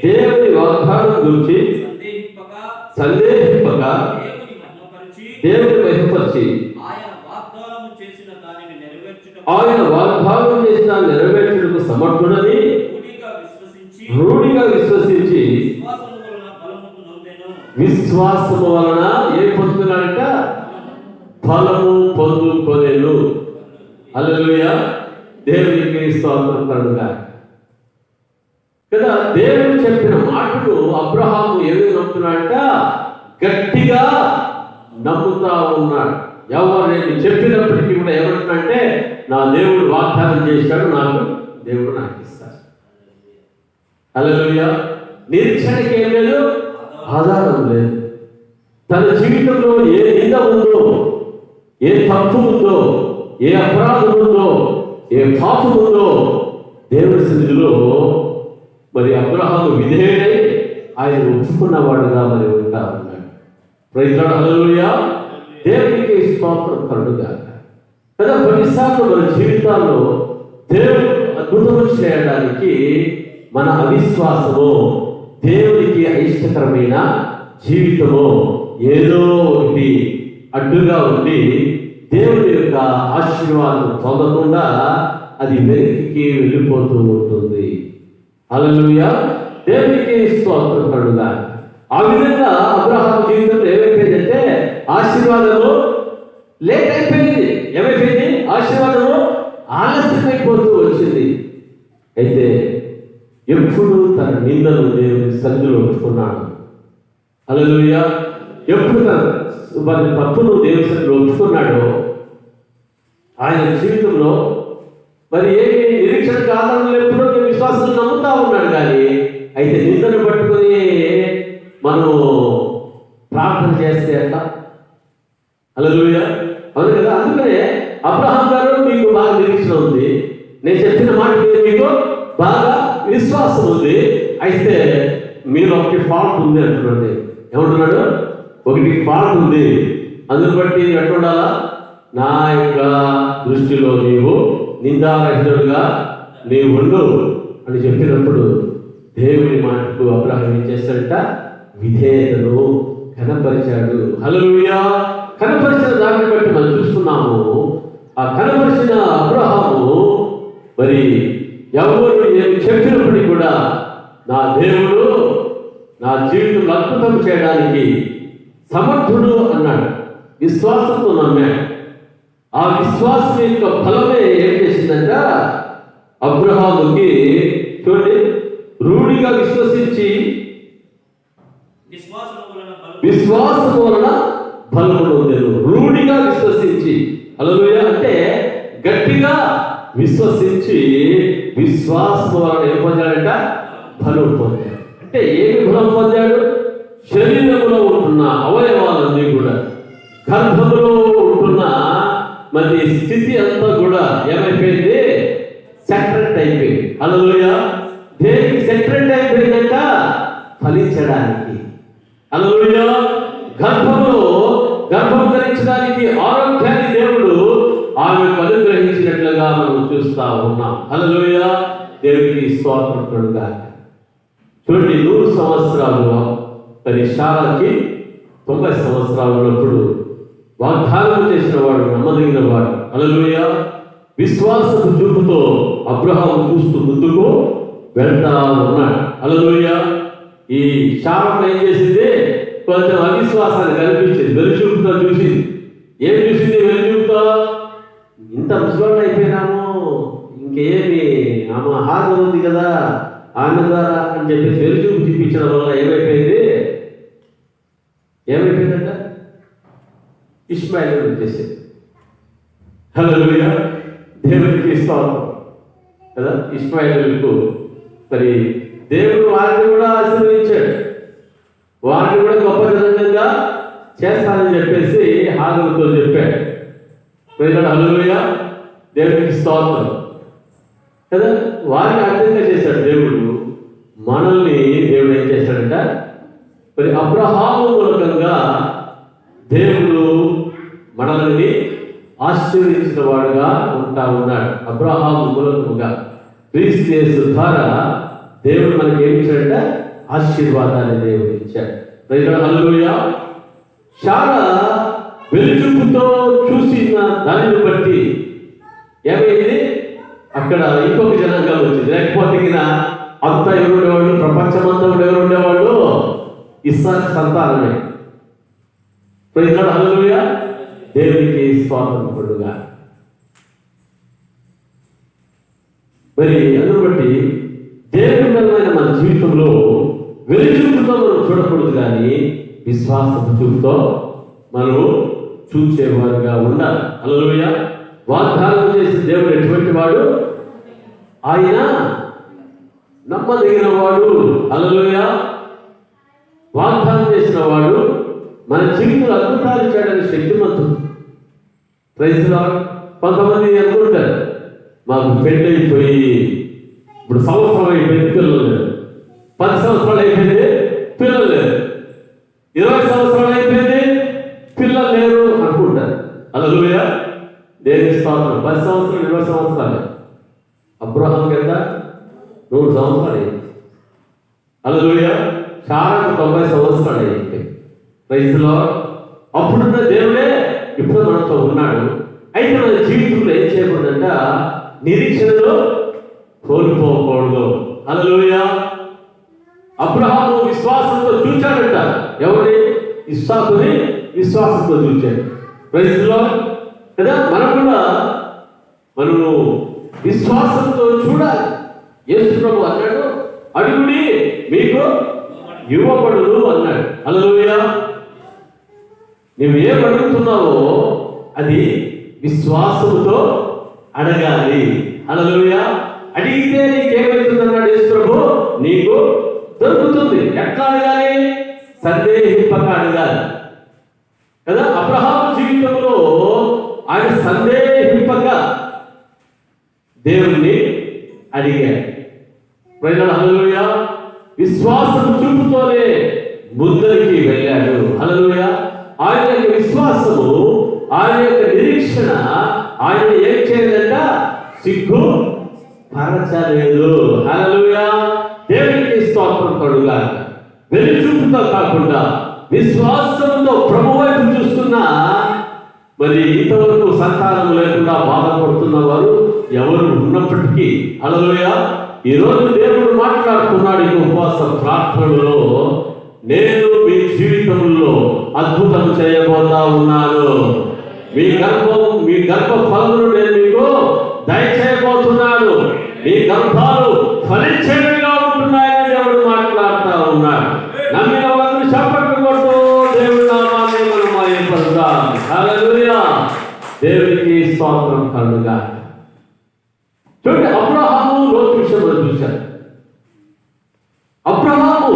దేవుని వాగ్దానం గురించి సందేహింపక దేవుని మహిమపరిచి ఆయన వాగ్దానం చేసిన నెరవేర్చుటకు సమర్థుడని రూఢిగా విశ్వసించి విశ్వాసము వలన ఏం పొందుతున్నాడంట? ఫలము పొందుకొనెను. హల్లెలూయా, దేవునికి స్తోత్రం కలుగుగా. కదా, దేవుడు చెప్పిన మాటలు అబ్రహాము ఏమి నమ్ముతున్నాడంట? గట్టిగా నమ్ముతా ఉన్నాడు. ఎవరైనా చెప్పినప్పటికీ కూడా ఏమంటున్నాడంటే, నా దేవుడు వాగ్దానం చేశాడు, దేవుడు నాకు ఇస్తాడు. హల్లెలూయా, నిరీక్షణకి ఏం లేదు, ఆధారం లేదు. తన జీవితంలో ఏ నింద ఉందో, ఏ తప్పు ఉందో, ఏ అపరాధం ఉందో, ఏ పాపం ఉందో దేవుడి సన్నిధిలో మరి అబ్రహాము విధేయుడై ఆయన ఒప్పుకున్నవాడుగా మరి ఉంటా ఉన్నాడు. ప్రైజ్ లార్డ్, హల్లెలూయా, దేవునికి స్తోత్రం కలుగుగాక. కదా, కొన్నిసార్లు మన జీవితాల్లో దేవుడు అద్భుతము చేయడానికి మన అవిశ్వాసము, దేవునికి అయిష్టకరమైన జీవితము ఏదో ఒకటి అడ్డుగా ఉండి దేవుని యొక్క ఆశీర్వాదం పొందకుండా అది వెనక్కి వెళ్ళిపోతూ ఉంటుంది. హల్లెలూయా, దేవునికి స్తోత్రం కలుగుగాక. ఆ విధంగా అబ్రహాము జీవితంలో ఏమైపోయిందంటే ఆశీర్వాదము లేట్ అయిపోయింది. ఏమైపోయింది? ఆశీర్వాదము ఆలస్యమైపోతూ వచ్చింది. అయితే ఎప్పుడు తన నిందను దేవుని సన్నిధిలో ఉంచుకున్నాడు. హల్లెలూయా, ఎప్పుడు వారి తప్పును దేవుని సన్నిధిలో ఉంచుకున్నాడో ఆయన జీవితంలో మరి ఏమి నిరీక్షణకు ఆధారం ఎప్పుడో విశ్వాసం నమ్ముతా ఉన్నాడు. కానీ అయితే నిందను పట్టుకొని మనం ప్రార్థన చేస్తే అట్లా. హల్లెలూయా, అవును కదా. అందుకనే అబ్రహాం గారు, మీకు బాగా నిరీక్షణ ఉంది, నేను చెప్పిన మాట మీద మీకు బాగా విశ్వాసం ఉంది, అయితే మీరు ఒకటి ఫాల్ట్ ఉంది అంటున్నాడు. ఏమంటున్నాడు? ఒకటి ఫాల్ట్ ఉంది, అందుని బట్టి ఎట్లా ఉండాలా? నా యొక్క దృష్టిలో నీవు నిందారహితుడుగా నీవు ఉండు అని చెప్పినప్పుడు దేవుని మాటకు అబ్రహాం ఏం చేస్తాడంట? విధేయతను కనపరిచాడు. హల్లెలూయా, కనపరిచిన దాన్ని బట్టి మనం చూస్తున్నాము. ఆ కనపరిచిన అబ్రహాము మరి ఎవరు ఏమి చెప్పినప్పటికీ కూడా నా దేవుడు నా జీవితంలో అద్భుతం చేయడానికి సమర్థుడు అన్నాడు. విశ్వాసంతో నమ్మాడు. ఆ విశ్వాసం యొక్క ఫలమే ఏం చేసిందంట? అబ్రహాముకి చూడండి, రూఢిగా విశ్వసించి విశ్వాసం వలన ఫలమును పొందెను. రూఢిగా విశ్వసించి, హల్లెలూయా, అంటే గట్టిగా విశ్వసించి విశ్వాసం వలన ఏం పొందాడంట? ఫలం పొందాడు. అంటే ఏమి బలం పొందాడు? శరీరంలో ఉంటున్న అవయవాలన్నీ కూడా, గర్భంలో ఉంటున్న మరి స్థితి అంతా కూడా ఏమైపోయింది? సెటరేట్ అయిపోయింది. హల్లెలూయా. దేనికి సెటరేట్ అయిపోయిందంట? ఫలించడానికి. హల్లెలూయా. గర్భం ధరించడానికి ఆరోగ్యాన్ని దేవుడు ఆమెకు అనుగ్రహించినట్లుగా మనం చూస్తా ఉన్నాం. హల్లెలూయా. దేవునికి స్తోత్రం కలుగుగాక. చూడండి, 100 సంవత్సరాలు మరి శారాకి 90 సంవత్సరాలు ఉన్నప్పుడు వాగ్దానం చేసిన వాడు నమ్మదగిన వాడు. హల్లెలూయా. విశ్వాసపు చూపుతో అబ్రహాము చూస్తూ ముందుకు వెళ్తా ఉన్నాడు. హల్లెలూయా. ఈ శారం ఏం చేసింది? కొంచెం అవిశ్వాసాన్ని కనిపించింది. వెలుచూపుతో చూసింది. ఏం చూసింది? వెలుచూపుతో ఇంత ముసలోళ్ళు అయిపోయినాము, ఇంకేమి ఆమె హాజరు ఉంది కదా ఆమె ద్వారా అని చెప్పేసి వెలుచూపు చూపించడం వల్ల ఏమైపోయిందంట? ఇష్మాయిల్ వచ్చేసింది. హల్లెలూయా. దేవునికి స్తోత్రం కదా. ఇష్మాయిలుకు మరి దేవుడు వారిని కూడా ఆశీర్వదించాడు. వారిని కూడా గొప్ప జనంగా చేస్తానని చెప్పేసి హాజరుతో చెప్పాడు. హల్లెలూయా. దేవునికి స్తోత్రం కదా. వారిని అర్థంగా చేశాడు దేవుడు. మనల్ని దేవుడు ఏం చేశాడంట? మరి అబ్రహాము మూలకంగా దేవుడు మనల్ని ఆశీర్వదించిన వాడుగా ఉంటా ఉన్నాడు. అబ్రహాము మూలకముగా క్రీస్తు యేసు ద్వారా దేవుడు మనకి ఏమి ఇచ్చాడంట? ఆశీర్వాదాన్ని దేవుడు ఇచ్చాడు. హల్లెలూయా. శారా వెలుచూపుతో చూసిన దానిని బట్టి ఏమైంది? అక్కడ ఇంకొక జనాంగం వచ్చింది. లేకపోతే అంతా ఎవరు ఉండేవాళ్ళు? ప్రపంచమంతా ఎవరు ఉండేవాళ్ళు? ఇస్సాకు సంతానమే. హల్లెలూయా. దేవునికి స్వాతంత్రుడుగా. మరి అందును బట్టి దేవుడిమైన మన జీవితంలో వెలుచూపుతో మనం చూడకూడదు, కానీ విశ్వాసపు చూపుతో మనం చూసేవారుగా ఉండాలి. హల్లెలూయా. వాగ్దానం చేసిన దేవుడు ఎటువంటి వాడు? ఆయన నమ్మదగిన వాడు. హల్లెలూయా. వాగ్దానం చేసిన వాడు మన జీవితంలో అద్భుతాలు చేయడానికి శక్తిమంతుడు. Praise lord. కొంతమంది అనుకుంటారు, మాకు పెళ్ళి అయిపోయి ఇప్పుడు సంవత్సరం అయిపోయింది, పిల్లలు లేరు. 10 సంవత్సరాలు అయిపోయింది, పిల్లలు లేరు. 20 సంవత్సరాలు అయిపోయింది, పిల్లలు లేరు అనుకుంటారు. హల్లెలూయా. దేవునికి స్తోత్రం. 10 సంవత్సరాలు 20 సంవత్సరాలు. అబ్రహాం కింద 100 సంవత్సరాలు అయింది. హల్లెలూయా. శారాకు 90 సంవత్సరాలు అయింది. Praise lord. అప్పుడున్న దేవుడే ఇప్పుడు మనతో ఉన్నాడు. అయితే మన జీవితంలో ఏం చేయకూడదంట? నిరీక్షణలో కోల్పోకూడదు. హల్లెలూయా. అబ్రహాము విశ్వాసంతో చూచాడంట. ఎవరి? ఇస్సాకుని విశ్వాసంతో చూచాడు. ప్రైజ్ లార్డ్ కదా. మనము విశ్వాసంతో చూడాలి. యేసు ప్రభు అన్నాడు, అడుగుడి మీకు ఇవ్వబడును అన్నాడు. హల్లెలూయా. నువ్వు ఏం అడుగుతున్నావో అది విశ్వాసముతో అడగాలి. హల్లెలూయా. అడిగితే నీకేమవుతుంది అన్నాడు యేసు ప్రభు? నీకు దొరుకుతుంది. ఎట్లా అడగాలి? సందేహింపక అడగాలి కదా. అబ్రహాము జీవితంలో ఆయన సందేహింపక దేవుణ్ణి అడిగాడు. హల్లెలూయా. విశ్వాసం చూపుతోనే ముందరికి వెళ్ళాడు. హల్లెలూయా. ఆయన యొక్క విశ్వాసము, ఆయన యొక్క నిరీక్షణ ఆయన ఏం చేయలేదంట? సిగ్గు పరచలేదు. హల్లెలూయా. దేవునికి స్తోత్రం కలుగుగాక. వెలుచూపుతో కాకుండా విశ్వాసంతో ప్రభు వైపు చూస్తున్న మరి ఇంతవరకు సంతానం లేకుండా బాధపడుతున్న వారు ఎవరు ఉన్నప్పటికీ, హల్లెలూయా, ఈరోజు దేవుడు మాట్లాడుతున్నాడు ఈ ఉపవాస ప్రార్థనలో, నేను మీ జీవితంలో అద్భుతం చేయబోతా ఉన్నాను. మీ గర్భ ఫలమును నేను మీకు దయచేయబోతున్నాను. మీ గర్భాలు ఫలించేవిగా ఉంటున్నాయని దేవుడు మాట్లాడుతూ ఉన్నాడు. నమ్మిన వాళ్ళని చప్పట్లు కొడుతూ దేవుడి నామాన్ని మనం మహిమపరుద్దాం. హల్లెలూయా. దేవునికి స్తోత్రం కలుగుగాక. చూడండి, అబ్రహాము లోతు విషయంలో చూశారు. అబ్రహాము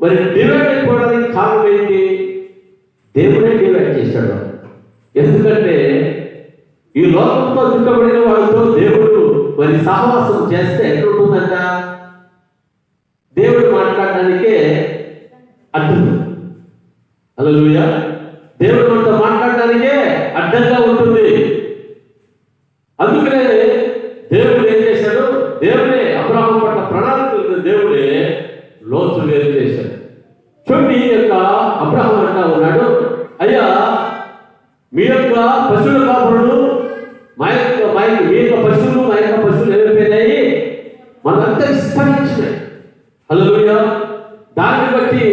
మరి డివైడ్ అయిపోవడానికి కారణం ఏంటి? దేవుడే డివైడ్ చేశాడు. ఎందుకంటే ఈ లోకంతో చుట్టబడిన వాళ్ళతో దేవుడు మరి సహవాసం చేస్తే ఎట్లుంటుందంట? దేవుడు మాట్లాడడానికే అడ్డం. హల్లెలూయా. దేవుడు మనతో మాట్లాడడానికే అడ్డంగా ఉంటుంది. అందుకనే దేవుడు ఏం చేశాడు? దేవుడే అబ్రాహాము పట్ల ప్రణాళిక దేవుడే లోతు వేరు చేశాడు. చూడండి, ఈ యొక్క అబ్రాహాము అంటా ఉన్నాడు, అయ్యా మీ యొక్క పశువుల కాపురులు మీ యొక్క పశువులు మా యొక్క పశువులు ఏమైపోయినాయి? మనంతా విస్తరించినాయి. హల్లెలూయా. దాన్ని బట్టి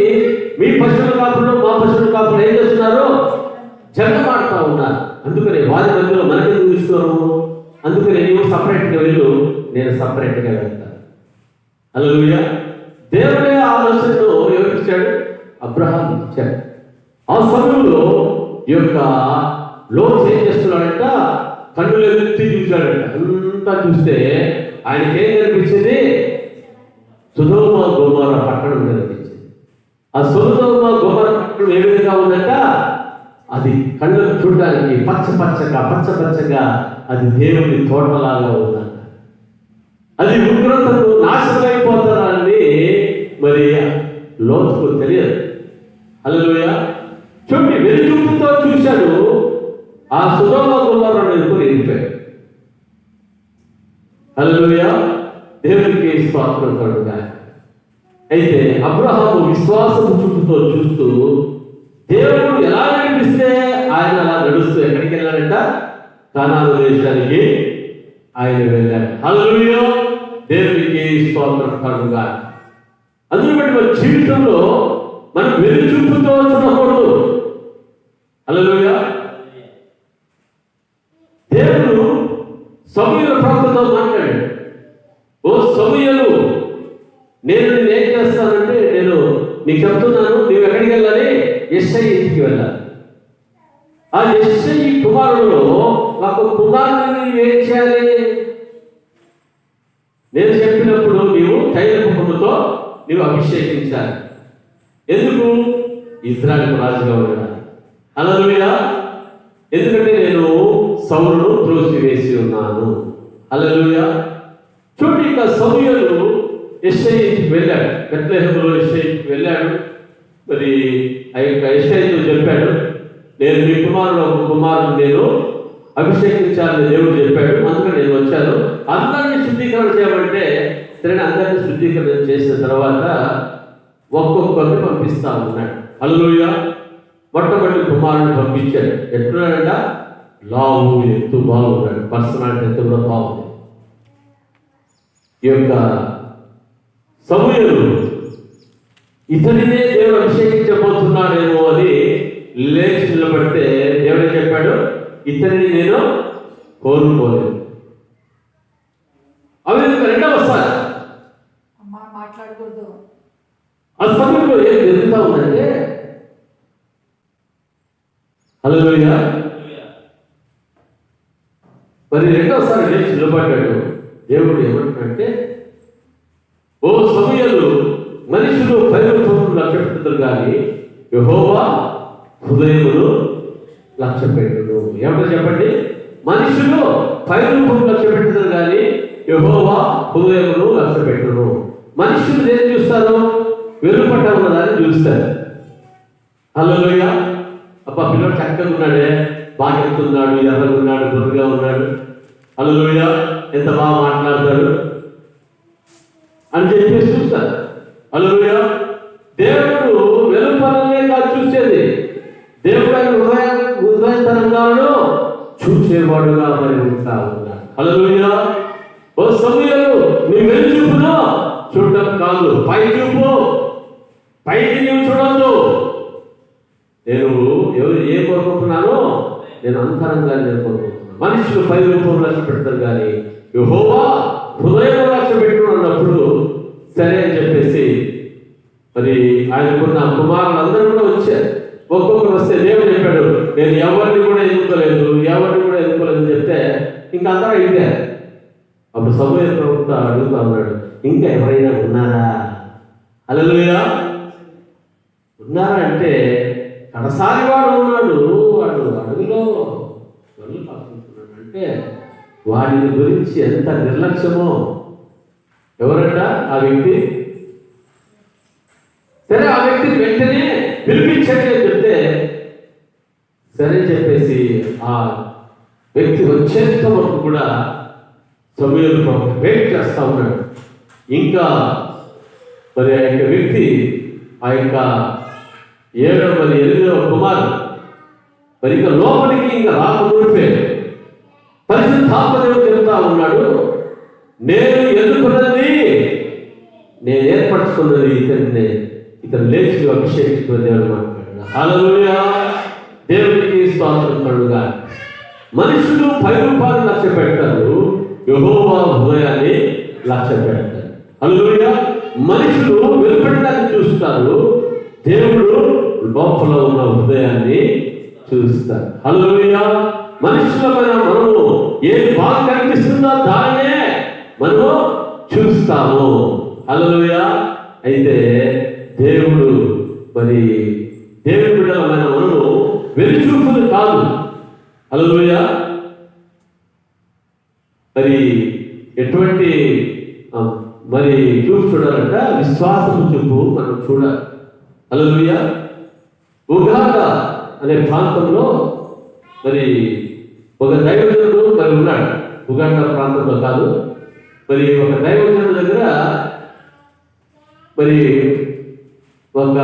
మీ పశువుల కాపురులు మా పశువుల కాపురులు ఏం చేస్తున్నారు? జగమాడుతూ ఉన్నారు. అందుకని వారి మధ్యలో మనకెందుకు చూస్తున్నాము? అందుకని నువ్వు సపరేట్గా వెళ్ళు, నేను సపరేట్గా వెళ్తాను. హల్లెలూయా. దేవుడే ఆలోచనను ఎవరిచ్చాడు? అబ్రహాం ఇచ్చాడు. ఆ సమయంలో ఈ యొక్క లోతు ఏం చేస్తున్నాడంట? కన్నులు ఎత్తి చూశాడంట. అంతా చూస్తే ఆయనకి ఏం కనిపించింది? సొదొమ గొమొర్రా పట్టణం కనిపించింది. ఆ సొదొమ గొమొర్రా పట్టణం ఏ విధంగా ఉందంట? అది కళ్ళకు చూడడానికి పచ్చగా అది దేవుని తోటలాగా ఉందంట. అది ఉగ్రతకు నాశనమైపోతారని మరి లోతుకు తెలియదు. హల్లెలూయా. చూడండి, వెలుగుతో చూశాడు. ఆ సొదొమ గొమొర్రా ఎదుర్కొని వెళ్ళిపోయాడు. హల్లెలూయా. దేవునికి స్తోత్రం కలుగుగా. అయితే అబ్రహాము విశ్వాసము చూపుతో చూస్తూ దేవుడు ఎలా నడిపిస్తే ఆయన అలా నడుస్తూ ఎక్కడికి వెళ్ళాడంట? కానాను దేశానికి ఆయన వెళ్ళాడు. హల్లెలూయా. దేవునికి స్తోత్రం కలుగుగా. అందుని బట్టి మన జీవితంలో మనం వెలుగు చూపుతో చూడకూడదు. హల్లెలూయా. దేవుడు సమూయేలు ప్రవక్తతో మాట్లాడాడు. ఓ సమూయేలు, నేను ఏం చేస్తానంటే నేను నీకు చెప్తున్నాను, నీవు ఎక్కడికి వెళ్ళాలి? యెష్షయి ఇంటికి వెళ్ళాలి. ఆ యెష్షయి కుమారుడు ఒక కుమారుడిని ఏం చేయాలి? నేను చెప్పినప్పుడు నీవు తైలముఖముతో నీవు అభిషేకించాలి. ఎందుకు? ఇజ్రాయెలు రాజుగా ఉన్నాడు. హల్లెలూయా. ఎందుకంటే నేను సౌలును త్రోసివేసి ఉన్నాను. హల్లెలూయా. చూడండి, ఇక సమూయేలు యెష్షయికి వెళ్ళాడు. బెత్లెహేములో యెష్షయికి వెళ్ళాడు. మరి ఆ యొక్క యెష్షయితో చెప్పాడు, నేను మీ కుమారుడు నేను అభిషేకించాలని దేవుడు చెప్పాడు. అందుకని నేను వచ్చాను. అందరినీ శుద్ధీకరణ చేయమంటే సరే, అందరినీ శుద్ధీకరణ చేసిన తర్వాత ఒక్కొక్కరిని పంపిస్తా ఉన్నాడు. హల్లెలూయా. మొట్టమొదటి కుమారుడిని పంపించాడు. ఎట్లున్నాడంట? లావు, ఎత్తు బాగున్నాడు. పర్సనాలిటీ ఎంత కూడా బాగుంది. ఈ యొక్క సమూయేలు ఇతనినే దేవుడు అభిషేకించబోతున్నాడేమో అని లేచి నిలబడితే దేవుడు చెప్పాడు, ఇతనిని నేను కోరుకోలేదు. అవి రెండవసారి మాట్లాడకూడదు. ఆ సమయంలో ఏం జరుగుతూ ఉందంటే, హల్లెలూయా, మరి రెండవసారి లేచి నిలబడ్డాడు. దేవుడు ఏమంటున్నాడంటే, ఓ సమూయేలు, మనుషులు పైరూపమును లక్ష్యపెట్టుదురు కానీ యెహోవా హృదయమును లక్ష్యపెట్టును. ఏమంటారు చెప్పండి? మనుషులు పైరూపమును లక్ష్యపెట్టుదురు కానీ యెహోవా హృదయమును లక్ష్యపెట్టును. మనుషులు ఏం చూస్తారు? వెలుపట ఉన్నదాన్ని చూస్తారు. హల్లెలూయా. అబ్బా, పిల్లడు చక్కగా ఉన్నాడే, బాగా ఎత్తున్నాడు, ఎర్రగా ఉన్నాడు, బొద్దుగా ఉన్నాడు, హల్లెలూయా, ఎంత బాగా మాట్లాడతాడు అని చెప్పేసి చూస్తారు. హల్లెలూయా. దేవుడు వెలుపలనే కాదు చూసేది, దేవుడు హృదయంతరంగాను చూసేవాడుగా మరి ఉంటా ఉన్నాడు. హల్లెలూయా. ఓ సమూయేలు, నీ వెలు చూపును చూడటం కాదు, పై చూపు. పైకి నీవు చూడొద్దు. నేను ఏ కోరుకుంటున్నానో నేను అంతరంగా నేను కోరుకుంటున్నాను. మనుషులు పై రూపంలో లక్ష్య పెడతారు కానీ యెహోవా హృదయంలో లక్ష్య పెట్టుకుని అన్నప్పుడు సరే అని చెప్పేసి మరి ఆయనకున్న కుమారులందరూ కూడా వచ్చారు. ఒక్కొక్కరు వస్తే దేవుడు చెప్పాడు, నేను ఎవరిని కూడా ఎదుర్కోలేదని చెప్తే ఇంకా అందరూ అయిపోయారు. అప్పుడు సమూయేలు ప్రవక్త అడుగుతా ఉన్నాడు, ఇంకా ఎవరైనా ఉన్నారా హల్లెలూయా. ఉన్నారంటే కడసారి వాడు ఉన్నాడు, వాడు అడుగులో వల్లు కాకుంటున్నాడు అంటే వాడిని గురించి ఎంత నిర్లక్ష్యమో. ఎవరట ఆ వ్యక్తి? సరే, ఆ వ్యక్తిని వెంటనే పిలిపించండి అని చెప్తే సరే చెప్పేసి ఆ వ్యక్తి వచ్చేంత వరకు కూడా సమూయేలు ప్రవక్త వెయిట్ చేస్తా ఉన్నాడు. ఇంకా మరి ఆ యొక్క వ్యక్తి ఆ యొక్క 7వ మరి 8వ కుమారుడు మరి ఇంకా లోపలికి ఇంకా రాకముందే పరిశుద్ధాత్మ చెప్తా ఉన్నాడు, నేను ఎన్నుకున్నది, నేను ఏర్పరచుకున్నది ఇతను లేచి అభిషేకించిన దేవుడు మాట్లాడు. హల్లెలూయా. దేవునికి స్తోత్రం కలుగుగా. మనుషులు 10 రూపాయలు లక్ష్య పెడతారు, యెహోవా హృదయాన్ని లక్ష్య పెడతారు. హల్లెలూయా. మనుషులు వెలుపడటాన్ని చూస్తారు, దేవుడు లోపల ఉన్న హృదయాన్ని చూస్తారు. హల్లెలూయా. మనుషులమైన మనము ఏది బాగా కనిపిస్తుందో దాన్నే మనము చూస్తాము. హల్లెలూయా. అయితే దేవుడు మరి దేవుడి బిడ్డలమైన మనము వెలుచూపులు కాదు. హల్లెలూయా. మరి ఎటువంటి మరి చూపు చూడాలంట? విశ్వాసం చూపు మనం చూడాలి. హల్లెలూయా. ఉగాండ అనే ప్రాంతంలో మరి ఒక దైవజనుడు మరి ఉన్నాడు. ఉగాండ ప్రాంతంలో కాదు, మరి ఒక దైవజనుడు దగ్గర మరి ఒక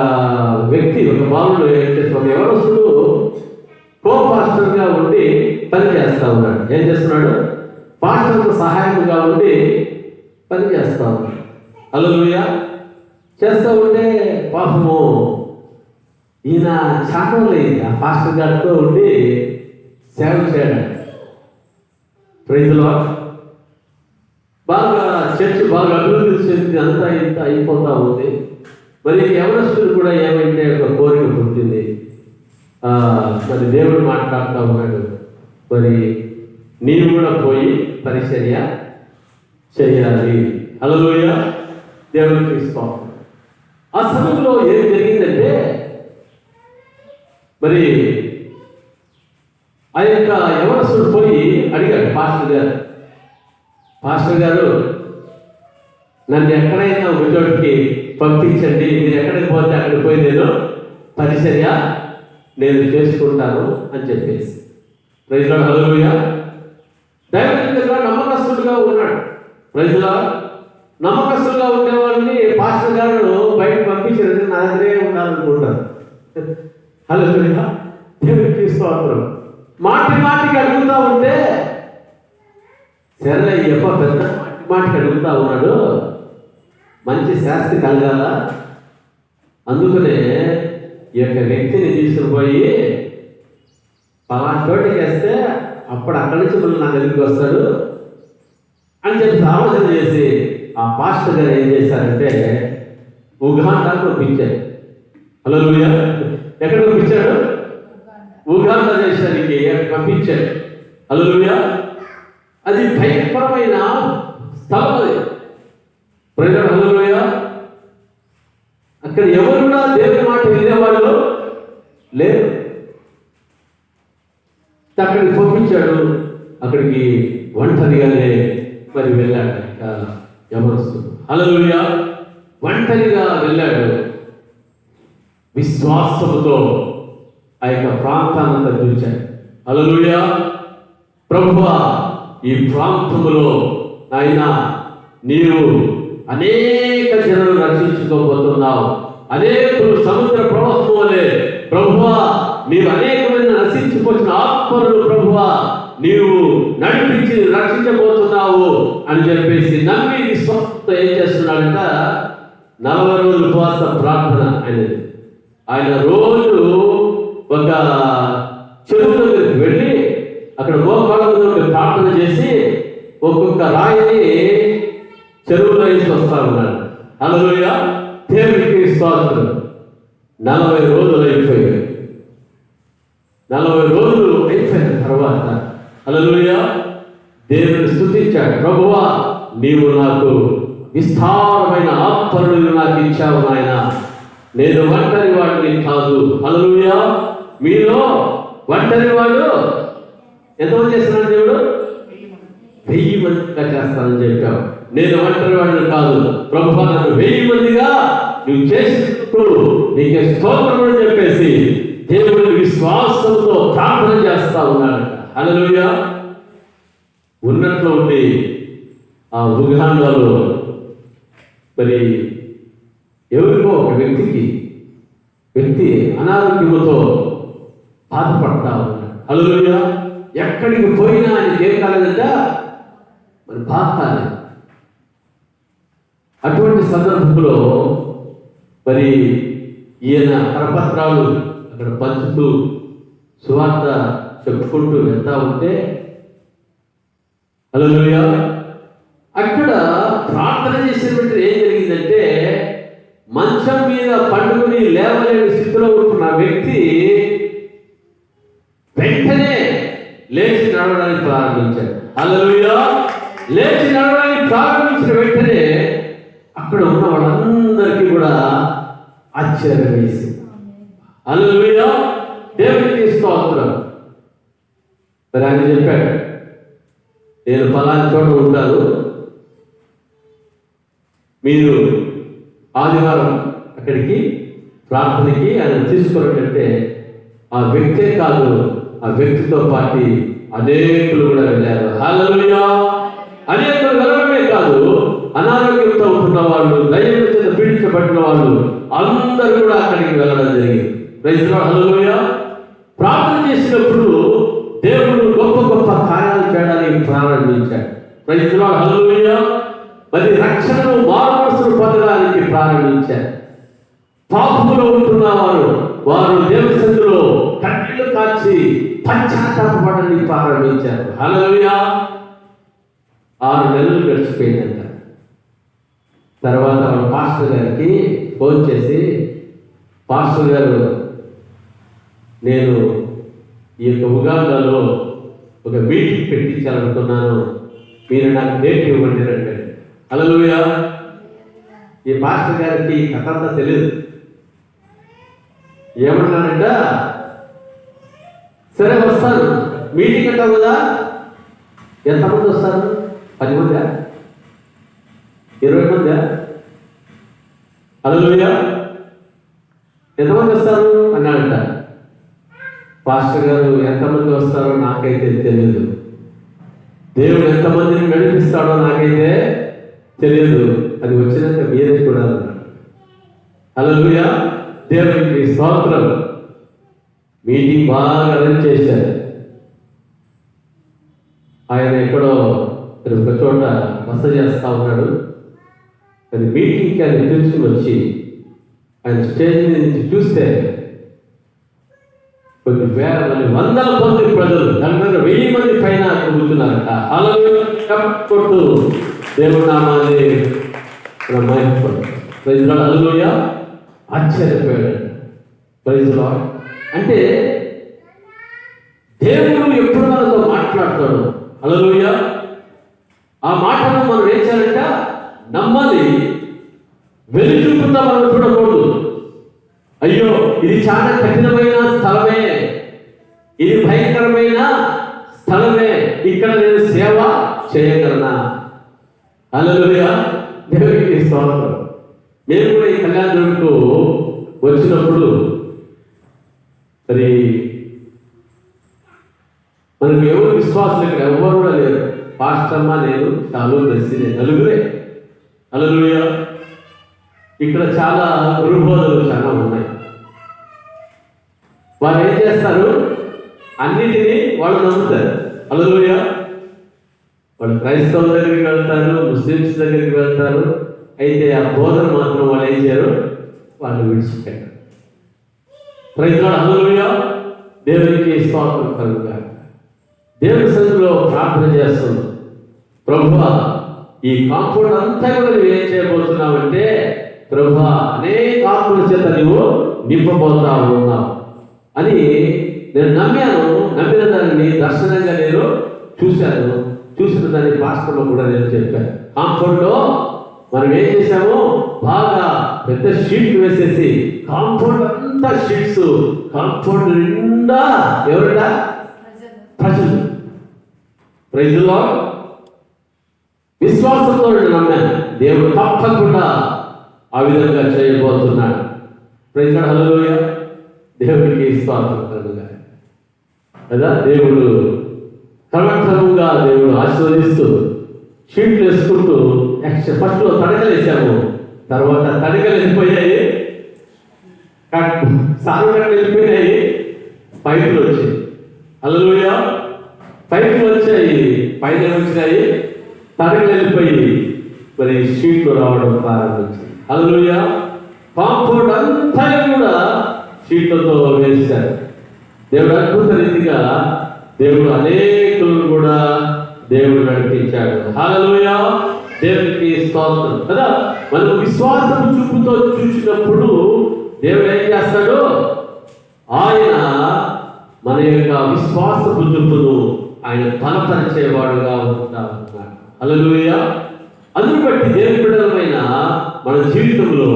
వ్యక్తి, ఒక బాలుడు ఒక యవనస్తుడు కో-పాస్టర్గా ఉండి పని చేస్తా ఉన్నాడు. ఏం చేస్తున్నాడు? పాస్టర్కు సహాయకుగా ఉండి పని చేస్తా ఉన్నాడు. హల్లెలూయా. చేస్తూ ఉంటే పాపము ఈయన చాటలేదు ఆ పాస్టర్ గారితో ఉండి సేవ చేయడం. Praise lord. బాగా చర్చ్ బాగా అభివృద్ధి చెంది అంతా ఇంత అయిపోతా ఉంది. మరి యవనస్తుడు కూడా ఏమంటే ఒక కోరిక పుట్టింది. మరి దేవుడు మాట్లాడుతూ ఉన్నాడు, మరి నీవు కూడా పోయి పరిచర్య చేయాలి. హల్లెలూయా. దేవుడికి స్తోత్రం. ఆ సమయంలో ఏం జరిగిందంటే మరి ఆ యొక్క యవనస్తుడు పోయి అడిగాడు పాస్టర్ గారు నన్ను ఎక్కడైనా ఒక చోటికి పంపించండి, మీరు ఎక్కడికి పోతే అక్కడికి పోయి నేను పరిచర్య చేసుకుంటాను అని చెప్పేసి. Praise Lord. హల్లెలూయా. దైవజనుడుగా నమ్మకస్తుడుగా ఉన్నాడు. Praise Lord. నమ్మకస్తుడుగా ఉండేవాళ్ళని పాస్టర్ గారు బయటకు పంపించారంటే నా దగ్గరే ఉండాలనుకుంటారు. హల్లెలూయా. దేవునికి స్తోత్రం. మాటికి అడుగుతా ఉంటే సరే ఎప్ప పెద్ద మాటికి అడుగుతా ఉన్నాడు, మంచి శాస్త్రి కలగాల, అందుకనే ఈ యొక్క వ్యక్తిని తీసుకుని పోయి పలానా చోటికి వేస్తే అప్పుడు అక్కడి నుంచి మళ్ళీ నా దగ్గరికి వస్తాడు అని చెప్పి ఆలోచన చేసి ఆ పాస్టర్ గారు ఏం చేశారంటే ఉగాండాకు పంపించారు. హల్లెలూయా. ఎక్కడ పంపించాడు? ఉగాండా దేశానికి పంపించాడు. హల్లెలూయా. అది భయంకరమైన స్థలం అది. Praise Lord. హల్లెలూయా. అక్కడ ఎవరు కూడా దేవుని మాట వినేవాళ్ళు లేరు. అక్కడికి పంపించాడు. అక్కడికి ఒంటరిగానే మరి వెళ్ళాడు యవనస్తుడు. హల్లెలూయా. ఒంటరిగా వెళ్ళాడు. విశ్వాసముతో ఆ యొక్క ప్రాంతానంతా చూచాడు. హల్లెలూయా. ప్రభువా, ఈ ప్రాంతములో నాయనా నీవు అనేక జనులు రక్షించుకోబోతున్నావు. అనేకులు సముద్ర ప్రవాహం వలె ప్రభువా నీవు అనేకమైన నశించిపోసిన ఆత్మలను ప్రభువా నీవు నడిపించి రక్షించబోతున్నావు అని చెప్పేసి నమ్మి విశ్వాసంతో ఏం చేస్తున్నాడంట? 40 రోజులు ఉపవాస ప్రార్థన అనేది. ఆయన రోజు ఒక చెరువు దగ్గరికి వెళ్ళి అక్కడ మోకాళ్ళ ప్రార్థన చేసి ఒక్కొక్క రాయిని చెరువులో వేసి వస్తా ఉన్నాడు. హల్లెలూయా. దేవునికి స్తోత్రం. 40 రోజులు అయిపోయాయి. 40 రోజులు అయిపోయిన తర్వాత హల్లెలూయా దేవుని స్తుతించాడు. ప్రభువా నీవు నాకు విస్తారమైన ఆత్మలను నాకు ఇచ్చావు నాయన. నేను ఒంటరి వాడిని కాదు. హల్లెలూయా. మీలో ఒంటరి వాడు ఎంతమంది చేస్తున్నాడు దేవుడు? 1000 మందిగా చేస్తానని చెప్పావు. నేను ఒంటరి వాడిని కాదు ప్రభువా, నన్ను 1000 మందిగా నువ్వు చేసినప్పుడు నీకే స్తోత్రం అని చెప్పేసి దేవుడు విశ్వాసంతో ప్రార్థన చేస్తా ఉన్నాడు. హల్లెలూయా. ఉన్నట్లు ఉండి ఆ ఉగాండాలో మరి ఎవరికో ఒక వ్యక్తి అనారోగ్యంతో బాధపడతా ఉన్నాడు. హల్లెలూయా. ఎక్కడికి పోయినా ఆయనకి ఏం కాలేదంట, మరి బాధ కాలేదు. అటువంటి సందర్భంలో మరి ఈయన కరపత్రాలు అక్కడ పంచుతూ సువార్త చెప్పుకుంటూ వెళ్తా ఉంటే, హల్లెలూయా, అక్కడ ప్రార్థన చేసినట్టు ఏం జరిగిందంటే, మంచం మీద పండుకుని లేవలేని స్థితిలో ఉంటున్న వ్యక్తి వెంటనే లేచి నడవడానికి ప్రారంభించాడు. హల్లెలూయా. లేచి నడవడానికి ప్రారంభించిన వెంటనే అక్కడ ఉన్న వాళ్ళందరికీ కూడా ఆశ్చర్యం వేసింది. హల్లెలూయా. దేవునికి స్తోత్రం. మరి ఆయన చెప్పాడు, నేను ఫలానా చోట ఉంటాను, మీరు ఆదివారం అక్కడికి ప్రార్థనకి ఆయన తీసుకున్నట్టంటే ఆ వ్యక్తే కాదు, ఆ వ్యక్తితో పాటు అనేకులు కూడా వెళ్ళారు. హల్లెలూయా. అనేకులు వెళ్ళడమే కాదు, అనారోగ్యంతో ఉంటున్న వాళ్ళు, దయ్యం చేత పీడించబడిన వాళ్ళు అందరూ కూడా అక్కడికి వెళ్ళడం జరిగింది. Praise the Lord. హల్లెలూయా. ప్రార్థన చేసినప్పుడు దేవుడు గొప్ప గొప్ప కార్యాలు చేయడానికి ప్రారంభించాడు. Praise the Lord. హల్లెలూయా. మరి రక్షణను మారుమనసును పొందడానికి ప్రారంభించారు. పాపములో ఉంటున్న వారు దేవుని సన్నిధిలో కన్నీళ్లు కాచి పశ్చాత్తాపపడడానికి ప్రారంభించారు. హల్లెలూయా. 6 నెలలు గడిచిపోయిందంట. తర్వాత వాళ్ళ పాస్టర్ గారికి ఫోన్ చేసి, పాస్టర్ గారు, నేను ఈ యొక్క ఉగాండాలో ఒక మీటింగ్ పెట్టించాలనుకున్నాను, మీరు నాకు డేట్ ఇవ్వండి అంటే. హల్లెలూయా. ఈ పాస్టర్ గారికి కథ అంతా తెలియదు. ఏమన్నానంట, సరే వస్తాను, మీటింగ్ అంటావు కదా, ఎంతమంది వస్తారు? 10 మందా? 20 మందా? హల్లెలూయా. ఎంతమంది వస్తారు అన్నాడంట. పాస్టర్ గారు, ఎంతమంది వస్తారో నాకైతే తెలియదు, దేవుడు ఎంతమందిని నడిపిస్తాడో నాకైతే తెలియదు, అది వచ్చినాక మీరే చూడాలన్నాడు. హల్లెలూయా. దేవునికి స్తోత్రం. మీటింగ్ బాగా అరేంజ్ చేశారు. ఆయన ఎక్కడో ఒక చోట బస చేస్తా ఉన్నాడు. అది మీటింగ్కి ఆయన పిలుచుకుని వచ్చి ఆయన స్టేజ్ నుంచి చూస్తే కొన్ని వేల మంది, వందల మంది ప్రజలు, దగ్గర 1000 మంది పైన కూర్చున్నారట. హల్లెలూయా. కొట్టు దేవుడి నామాన్ని మహిమపడు. Praise the Lord. హల్లెలూయా. ఆశ్చర్యపోయాడు. Praise the Lord. అంటే దేవుడు ఎప్పుడు మనతో మాట్లాడతాడు. హల్లెలూయా. ఆ మాటను మనం ఏం చేయాలంట, నమ్మాలి. వెలుగుతుందా మనం చూడకూడదు. అయ్యో ఇది చాలా కఠినమైన స్థలమే, ఇది భయంకరమైన స్థలమే, ఇక్కడ నేను సేవ చేయగలనా? హల్లెలూయా. దేవునికి స్తోత్రం. నేను కూడా ఈ కళ్యాణకు వచ్చినప్పుడు మరి మనకు ఎవరు విశ్వాసం ఇక్కడ ఎవరు కూడా లేరు. పాస్టమ్మ, నేను, చాలు దర్శి, నలుగురే. హల్లెలూయా. ఇక్కడ చాలా గురుబోధలు చాలా ఉన్నాయి. వారు ఏం చేస్తారు, అన్నిటినీ వాళ్ళు నమ్ముతారు. హల్లెలూయా. వాళ్ళు క్రైస్తవుల దగ్గరికి వెళ్తారు, ముస్లిమ్స్ దగ్గరికి వెళ్తారు. అయితే ఆ బోధన మాత్రం వాళ్ళు ఏం చేయరు, వాళ్ళు విడిచిపెట్టారు. Praise the Lord. హల్లెలూయా. దేవునికి స్తోత్రం కలుగుగా. దేవుని సన్నిధిలో ప్రార్థన చేస్తున్నాం. ప్రభువా, ఈ కాంపౌండ్ అంతా కూడా నువ్వు ఏం చేయబోతున్నావంటే, ప్రభువా, అనేక ఆత్మల చేత నువ్వు నింపబోతా ఉన్నావు అని నేను నమ్మాను. నమ్మిన దానిని దర్శనంగా నేను చూశాను. చూసిన దాన్ని పాస్టర్లో కూడా నేను చెప్పాను. కాంపౌండ్లో మనం ఏం చేసాము, బాగా పెద్ద షీట్ వేసేసి కాంపౌండ్ అంతా షీట్స్, కాంపౌండ్ నిండా ఎవరుండా, ప్రజలు. Praise the Lord. విశ్వాసంతో నమ్మాను, దేవుడు తప్పకుండా ఆ విధంగా చేయబోతున్నాడు. Praise the Lord. హల్లెలూయా. దేవుడికి స్తోత్రం కలుగుగాక. కదా, దేవుడు క్రమక్రమంగా దేవుడు ఆశీర్వదిస్తూ షీట్లు వేసుకుంటూ ఫస్ట్లో తడకలు వేసాము, తర్వాత తడకలు వెళ్ళిపోయాయి, సాగుకట్లు వెళ్ళిపోయాయి, పైపులు వచ్చాయి. హల్లెలూయా. పైపులు వచ్చాయి, పైన వచ్చినాయి, తడకలు వెళ్ళిపోయి మరి షీట్లు రావడం ప్రారంభించింది. హల్లెలూయా. కాంపౌండ్ అంతా కూడా షీట్లతో వేశారు. దేవుడు అద్భుత రీతిగా దేవుడు అనేకులను కూడా దేవుడు నడిపించాడు. హల్లెలూయా. దేవునికి స్తోత్రం. కదా, మనం విశ్వాసం చూపుతో చూసినప్పుడు దేవుడు ఏం చేస్తాడు, ఆయన మన యొక్క విశ్వాసపు చూపును ఆయన బలపరిచేవాడుగా ఉంటాడు. హల్లెలూయా. అందును బట్టి దేవుని బిడ్డలమైన మన జీవితంలో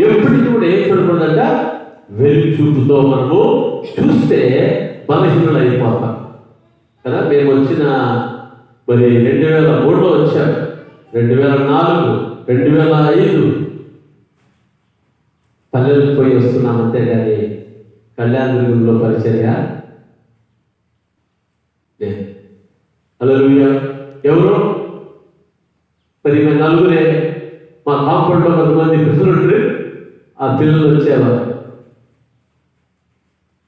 ఎప్పటికీ కూడా ఏం చూడకూడదంట, వెలుగు చూపుతో మనము చూస్తే బలహీనులు అయిపోతాం. కదా, మేము వచ్చిన మరి 2003లో వచ్చాం, 2004, 2005 పల్లెలకు పోయి వస్తున్నాం అంతే కానీ కళ్యాణదుర్గంలో పరిచర్య లేదు. హల్లెలూయా. ఎవరు మరి మేము నలుగురే, మా కాంపౌండ్లో కొంతమంది పిల్లలు, ఆ పిల్లలు వచ్చేవారు.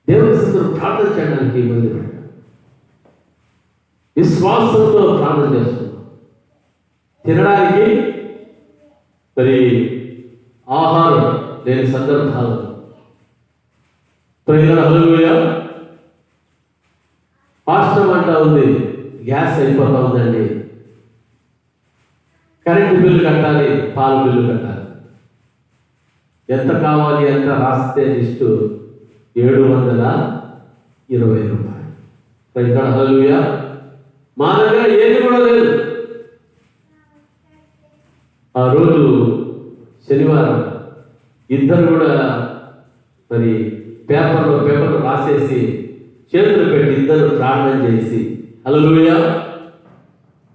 దేవుని స్థితిలో ప్రార్థన చేయడానికి మొదలుపెట్టాం, విశ్వాసంతో ప్రార్థన చేస్తున్నాం. తినడానికి మరి ఆహారం లేని సందర్భాలు. హల్లెలూయా. పాస్టర్ అంటా ఉంది, గ్యాస్ అయిపోతా ఉందండి, కరెంటు బిల్లు కట్టాలి, పాల బిల్లు కట్టాలి, ఎంత కావాలి ఎంత రాస్తే లిస్టు 720 రూపాయలు. హల్లెలూయా. మా దగ్గర ఏది కూడా లేదు. ఆ రోజు శనివారం ఇద్దరు కూడా మరి పేపర్లు రాసేసి చేతులు పెట్టి ఇద్దరు ప్రార్థన చేసి హల్లెలూయా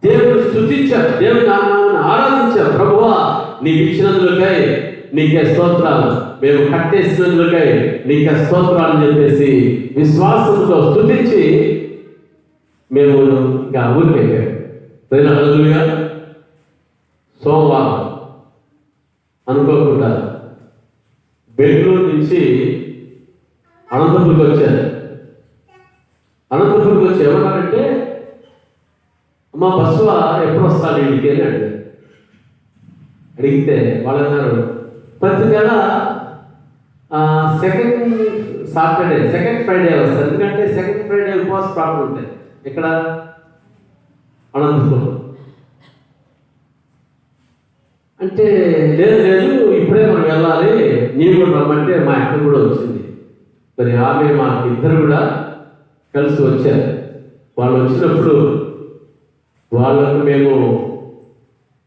దేవుని స్తుతించారు, దేవుని నామాన్ని ఆరాధించారు. ప్రభువా నీకు ఇచ్చినందుకై నీకే స్తోత్రాలు, మేము కట్టేసినందుకై నీకే స్తోత్రాలు అని చెప్పేసి విశ్వాసంతో స్తుతించి మేము ఇంకా ఊరికెళ్ళాము. హల్లెలూయా. సోమవారం అనుకోకుండా బెంగళూరు నుంచి అనంతపురికి వచ్చారు. అనంతపురికి వచ్చి ఏమన్నారంటే, అమ్మ బస్సు ఎప్పుడు వస్తాను ఇంటికి అని అడిగితే వాళ్ళు అన్నారు, ప్రతి నెల సెకండ్ సాటర్డే, సెకండ్ ఫ్రైడే వస్తారు, ఎందుకంటే సెకండ్ ఫ్రైడే ఉపవాస ప్రాబ్లం ఉంటాయి. ఇక్కడ అనంతపురం అంటే లేదు ఇప్పుడే మనం వెళ్ళాలి, నీవు కూడా రమ్మంటే మా అక్క కూడా వచ్చింది. మరి ఆమె మాకు ఇద్దరు కూడా కలిసి వచ్చారు. వాళ్ళు వచ్చినప్పుడు వాళ్ళకు మేము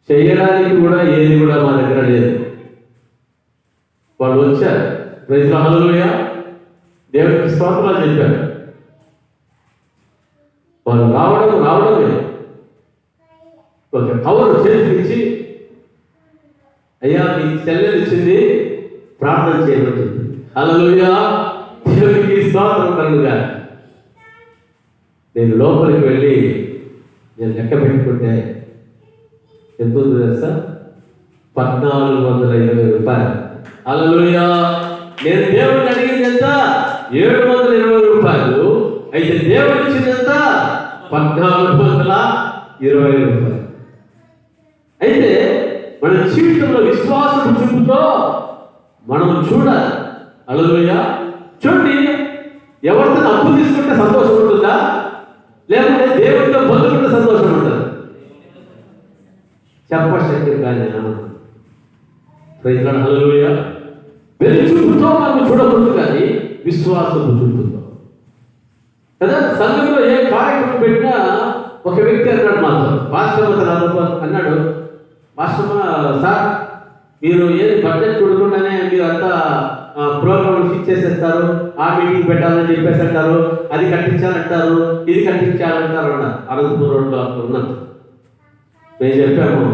చేయడానికి కూడా ఏది కూడా మా దగ్గర లేదు. వాళ్ళు వచ్చారు. Praise the Lord. హల్లెలూయా. దేవునికి స్తోత్రాలు చెప్పారు. వాళ్ళు రావడమే ఒక కవర్ చేతికిచ్చి, అయ్యా మీ చెల్లెలు ఇచ్చింది ప్రార్థన చేయమని. హల్లెలూయా. దేవునికి స్తోత్రం కలుగుగాక. నేను లోపలికి వెళ్ళి నేను లెక్క పెట్టుకుంటే ఎంత ఉంది తెలుసా, 1420 రూపాయలు. హల్లెలూయా. నేను దేవుడిని అడిగింది ఎంత, 720 రూపాయలు. అయితే దేవుడు ఇచ్చింది ఎంత, 1420 రూపాయలు. అయితే మన జీవితంలో విశ్వాసం చూపుతో మనం చూడాలి. హల్లెలూయా. చూడండి, ఎవరితో అప్పు తీసుకుంటే సంతోషం ఉంటుందా, లేకుంటే దేవుడితో పొందుకుంటే సంతోషం ఉంటుందా? చెప్పశక్తి కానీ ప్రైజ్ ది లార్డ్. హల్లెలూయా. వెలుగు చూపుతో మనం చూడకూడదు కానీ విశ్వాసము చూపుతో. కదా, సంఘంలో ఏ కార్యక్రమం పెట్టినా ఒక వ్యక్తి అన్నాడు మాతో, పాస్టర్ అన్నాడు, సార్ మీరు ఏది బడ్జెట్ చూడకుండానే మీరు అంతా ప్రోగ్రామ్ ఫిక్స్ చేసేస్తారు, ఆ మీటింగ్ పెట్టాలని చెప్పేసి అంటారు, అది కట్టించాలంటారు, ఇది కట్టించాలంటారు అన్నారు. అనంతపురం రోడ్లో అక్కడ ఉన్నది. మేము చెప్పాము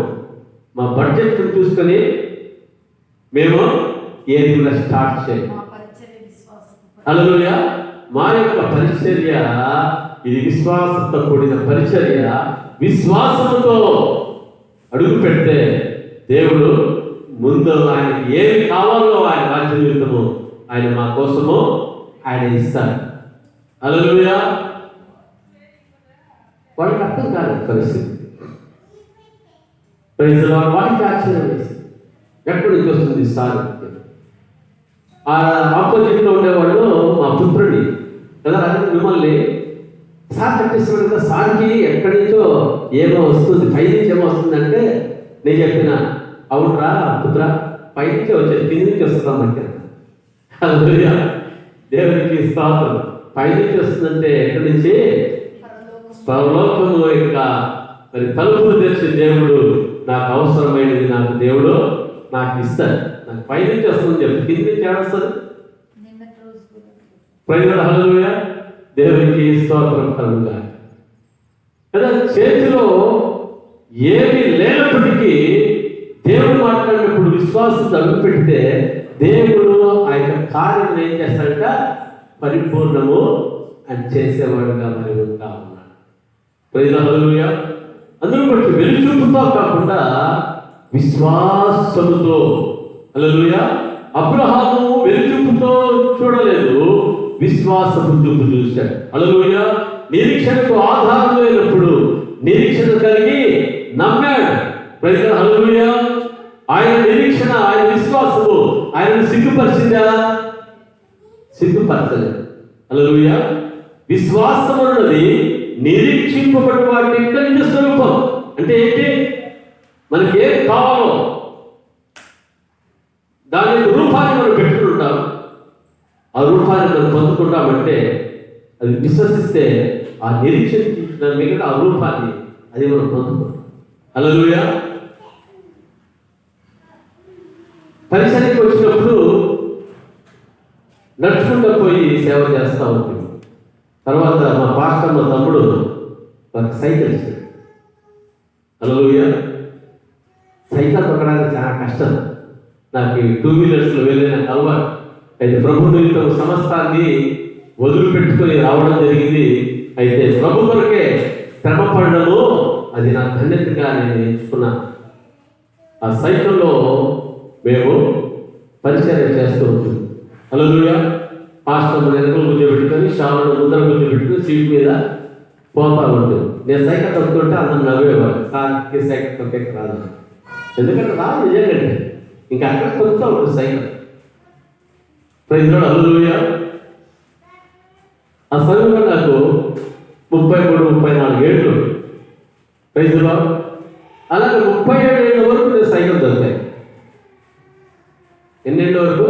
మా బడ్జెట్ చూసుకొని మేము ఏది కూడా స్టార్ట్ చేయాలి. హల్లెలూయా. మా యొక్క పరిచర్య ఇది విశ్వాసంతో కూడిన పరిచర్య. విశ్వాసంతో అడుగు పెడితే దేవుడు ముందు ఆయనకి ఏమి కావాలో ఆయన రాజ్య జీవితము ఆయన మా కోసము ఆయన ఇస్తాడు. హల్లెలూయా. వాళ్ళకి అర్థం కాదు పరిస్థితి. వాటికి ఆశ్చర్యం వేసి ఎక్కడి నుంచి వస్తుంది సార్? ఆ ఆపోజిట్లో ఉండేవాళ్ళు మా పుత్రుడి కదా, మిమ్మల్ని సార్ కట్టిస్తున్నాడు కదా, సార్కి ఎక్కడి నుంచో ఏమో వస్తుంది, పై నుంచి ఏమో వస్తుందంటే నేను చెప్పిన అవునరా పుత్ర, పై నుంచి వచ్చేది కింది నుంచి వస్తుందామంటే. హల్లెలూయా. దేవునికి స్తోత్రం. పై నుంచి వస్తుందంటే ఎక్కడి నుంచి? పరలోకము యొక్క మరి తలుపులు తెచ్చి దేవుడు నాకు అవసరమైనది నాకు దేవుడు నాకు ఇస్తాడు. నాకు పై నుంచి వస్తుందని చెప్పి కింది నుంచి ఏమొస్తుంది? ప్రజలు హల్లెలూయా. దేవునికి స్తోత్రం కలుగుగా కదా. చేతిలో ఏమి లేనప్పటికీ దేవుడు మాట్లాడినప్పుడు విశ్వాసం అడుగు పెడితే దేవుడు ఆ యొక్క కార్యం ఏం చేస్తాడంట? పరిపూర్ణము అని చేసేవాడుగా మరి ఉంటా ఉన్నాడు. ప్రజలు హల్లెలూయా. అందులో బట్టి వెలుచూపుతో కాకుండా విశ్వాసముతో. హల్లెలూయా. అబ్రహాము వెలుచూపుతో చూడలేదు, విశ్వాసపు చూపు చూశాడు. హల్లెలూయా. నిరీక్షణకు ఆధారం లేనప్పుడు నిరీక్షణ కలిగి నమ్మాడు. ప్రజలు హల్లెలూయా. ఆయన నిరీక్షణ, ఆయన విశ్వాసము ఆయనను సిగ్గుపరిచిందా? సిగ్గుపరచలేదు. హల్లెలూయా. విశ్వాసం అన్నది నిరీక్షింపబడి వాటి యొక్క నిజ స్వరూపం. అంటే ఏంటి? మనకి ఏం కావాలో దాని రూపాన్ని మనం పెట్టుకుంటాం, ఆ రూపాన్ని మనం పొందుకుంటామంటే అది విశ్వసిస్తే ఆ నిరీక్షణ మిగతా ఆ రూపాన్ని అది మనం పొందుకుంటాం. హల్లెలూయా. పరిసరికి వచ్చినప్పుడు నడుచుకుంటూ పోయి సేవ చేస్తూ ఉంటుంది. తర్వాత మా పాస్టర్ మా తమ్ముడు ఒక సైకిల్ ఇచ్చాడు. హల్లెలూయా. సైకిల్ తొక్కడానికి చాలా కష్టం. నాకు 2 వీలర్స్లో వెళ్ళిన అలవాటు. అయితే ప్రభు నిమిత్తం సమస్తాన్ని వదిలిపెట్టుకొని రావడం జరిగింది. అయితే ప్రభు కొరకే శ్రమ పడడము అది నా ధన్యతగా నేను ఎంచుకున్నాను. ఆ సైకిల్లో మేము పరిచర్య చేస్తూ ఉంటుంది. హల్లెలూయా. పాస్టర్ వెనకలు కూర్చోబెట్టుకొని షాలను ముందర కూర్చోబెట్టుకుని సీట్ మీద పోతా ఉంటుంది. నేను సైకిల్ తొక్కుతుంటే అందరం నవ్వేవాడు, సార్కి సైకిల్ తొక్కే రాదు. ఎందుకంటే రాదు నిజంగా. ఇంకా అక్కడ తొక్కుతూ ఉంటుంది సైకిల్. Praise Lord. హల్లెలూయా. ఆ సమయంలో నాకు 33-34 ఏళ్ళు. Praise lord. అలాగే 37 ఏళ్ళ వరకు నేను సైకిల్ తొక్కాను. ఎన్నేళ్ళ వరకు?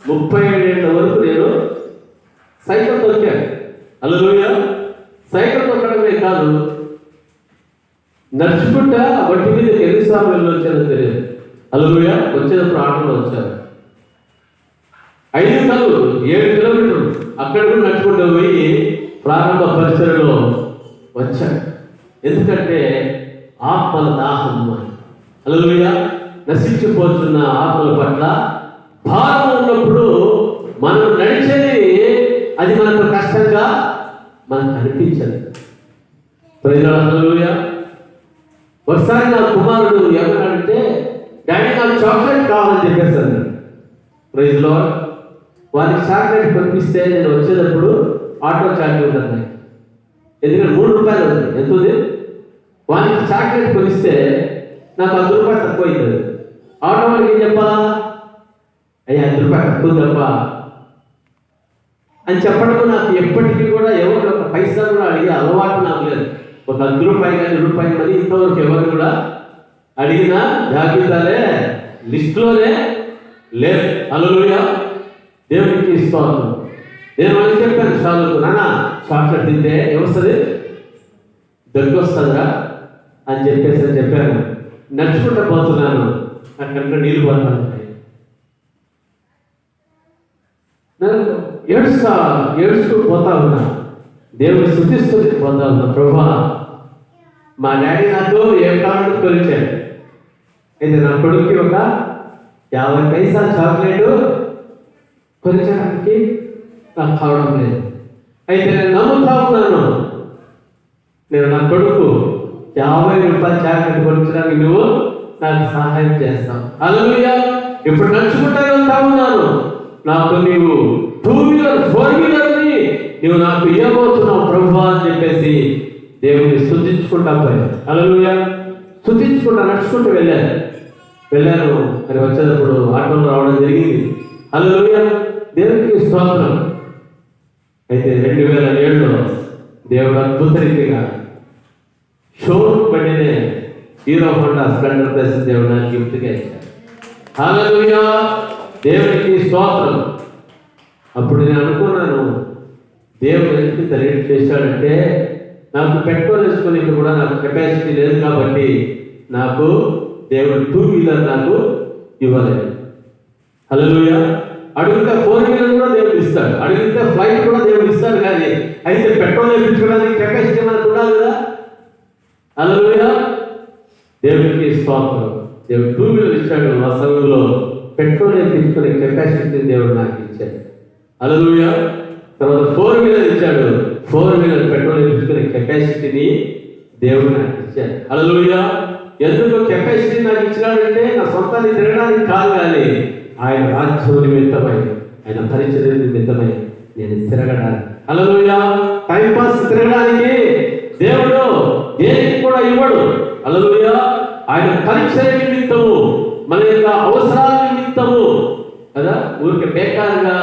37 ఏళ్ళ వరకు నేను సైకిల్ తొక్కాను. హల్లెలూయా. సైకిల్ తొక్కడమే కాదు, నడుచుకుంటా వంటి మీద ఎన్నిసార్లు వెళ్ళొచ్చానో తెలియదు. హల్లెలూయా. వచ్చేటప్పుడు ఆటోలో వచ్చాను. 5 కాదు 7 కిలోమీటర్లు అక్కడ కూడా నడుచుకుంటూ పోయి ప్రారంభ పరిచర్యలో వచ్చాను. ఎందుకంటే ఆత్మల దాహం. హల్లెలూయా. నశించిపోతున్న ఆత్మల పట్ల భారం ఉన్నప్పుడు మనం నడిచేది అది మనకు కష్టంగా మనకు అనిపించదు. Praise Lord. హల్లెలూయా. ఒకసారి నా కుమారుడు ఏమన్నాడంటే, డాడీ నాకు చాక్లెట్ కావాలని చెప్పేస్తాను. Praise lord. వారికి చాక్లెట్ పంపిస్తే నేను వచ్చేటప్పుడు ఆటో ఛార్జ్ ఉంటుంది. ఎందుకంటే 3 రూపాయలు ఉంది. ఎంత ఉంది? వారికి చాక్లెట్ కొనిస్తే నాకు 10 రూపాయలు తక్కువ అవుతుంది. ఆటో వాళ్ళకి ఏం చెప్పాలా? అయ్యా 5 రూపాయలు తక్కువ తప్ప అని చెప్పడం నాకు ఎప్పటికీ కూడా ఎవరు ఒక పైసా కూడా అడిగే అలవాటు నాకు లేదు. ఒక 10 రూపాయలు కానీ 2 రూపాయలు కానీ ఇంతవరకు ఎవరు కూడా అడిగినా జాబితాలే లిస్టులోనే లేదు. హల్లెలూయా. దేవునికి స్తోత్రం. నేను వాళ్ళకి చెప్పాను చాలు నాన్న చాక్లెట్ తింటే ఏమొస్తుంది? దగ్గు వస్తుందిరా అని చెప్పాను. నడుచుకుంటూ పోతున్నాను, అక్కడ నీళ్ళు పోతా ఉంటాయి. ఏడుస్తూ పోతా ఉన్నా, దేవుని స్తుతిస్తుంది పోతా ఉన్నా. ప్రభా, మా డాడీ నాకు ఏం కావాలని కొనిచ్చాడు, అయితే నా కొడుక్కి ఒక 50 పైసా చాక్లెట్ కొనిచ్చడానికి నాకు కావడం లేదు. అయితే నేను నమ్ముతా ఉన్నాను, నేను నా కొడుకు 50 రూపాయలు చాక్లెట్ కొనిచ్చడానికి నువ్వు నాకు సహాయం చేస్తావు. హల్లెలూయా. ఇప్పుడు నడుచుకుంటా వెళ్తా ఉన్నాను, నాకు నీవు 2 వీలర్ 4 వీలర్ని నువ్వు నాకు ఇవ్వబోతున్నావు ప్రభువా అని చెప్పేసి దేవుని స్తుతించుకుంటా పోయాను. హల్లెలూయా. స్తుతించుకుంటా నడుచుకుంటూ వెళ్ళాను. మరి వచ్చేటప్పుడు ఆటోలో రావడం జరిగింది. హల్లెలూయా. దేవునికి స్తోత్రం. అయితే 2007లో దేవుడు అద్భుత రీతిగా షోరూమ్ బండినే హీరో హోండా స్ప్లెండర్ ప్లస్ దేవుడు నాకు గిఫ్ట్గా ఇచ్చాడు. హల్లెలూయా. దేవునికి స్తోత్రం. అప్పుడు నేను అనుకున్నాను, దేవుడు ఎందుకు రేట్ చేశాడంటే నాకు పెట్రోల్ వేసుకొని కూడా నాకు కెపాసిటీ లేదు కాబట్టి నాకు దేవుడు 2 వీలర్ నాకు ఇవ్వలేదు. హల్లెలూయా. అడిగితే 4 వీలర్ కూడా దేవుడు ఇస్తాడు, అడిగితే ఫ్లైట్ కూడా దేవుడు ఇస్తాడు. కానీ అయితే పెట్రోల్ వేయించుకోవడానికి కెపాసిటీ మనకు ఉండాలి కదా. హల్లెలూయా. దేవుడికి స్తోత్రం. దేవుడు 2 వీలర్ ఇచ్చాడు. ఆ సమయంలో పెట్రోల్ వేయించుకునే కెపాసిటీ దేవుడు నాకు ఇచ్చాడు. హల్లెలూయా. తర్వాత 4 వీలర్ ఇచ్చాడు. 4 వీలర్ పెట్రోల్ వేయించుకునే కెపాసిటీని దేవుడు నాకు ఇచ్చాడు. హల్లెలూయా. ఎందుకు కెపాసిటీ నాకు ఇచ్చినాడంటే నా సొంతాన్ని తిరగడానికి కాదు, కానీ ఆయన రాజ్యం నిమిత్తమై, ఆయన పరిచర్య నిమిత్తమై నేను తిరగడానికి. హల్లెలూయా. టైంపాస్ తిరగడానికి దేవుడు దేనికి కూడా ఇవ్వడు. హల్లెలూయా. ఆయన పరిచర్య నిమిత్తము, మన యొక్క అవసరాల నిమిత్తము కదా, ఊరికి బేకారుగా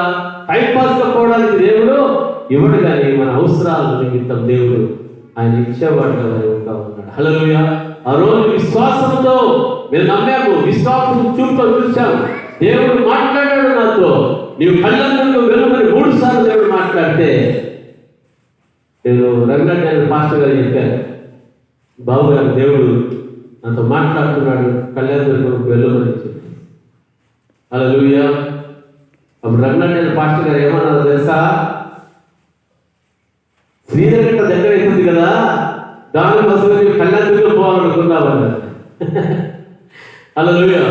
టైంపాస్గా పోవడానికి దేవుడు ఇవ్వడు, కానీ మన అవసరాల నిమిత్తం దేవుడు ఆయన ఇచ్చేవాడుగా ఉంటా ఉన్నాడు. హల్లెలూయా. ఆ రోజు విశ్వాసంతో మేము నమ్మాము, విశ్వాసం చూపుతో చూసాము. దేవుడు మాట్లాడాడు నాతో, నీవు కళ్ళందుకు వెలుమని 3 సార్లు దేవుడు మాట్లాడితే నేను రంగనాథ్ పాస్టర్ గారు చెప్పాను, బాబు గారు దేవుడు నాతో మాట్లాడుతున్నాడు, కళ్యాణదుర్గం వెళ్ళమని చెప్పి. హల్లెలూయా. అప్పుడు రంగనాథ్ పాస్టర్ గారు ఏమన్నారో తెలుసా, శ్రీధర్గట్ట దగ్గర అవుతుంది కదా, దానికోసం కళ్యాణదుర్గం పోవాలనుకున్నామన్నారు. హల్లెలూయా.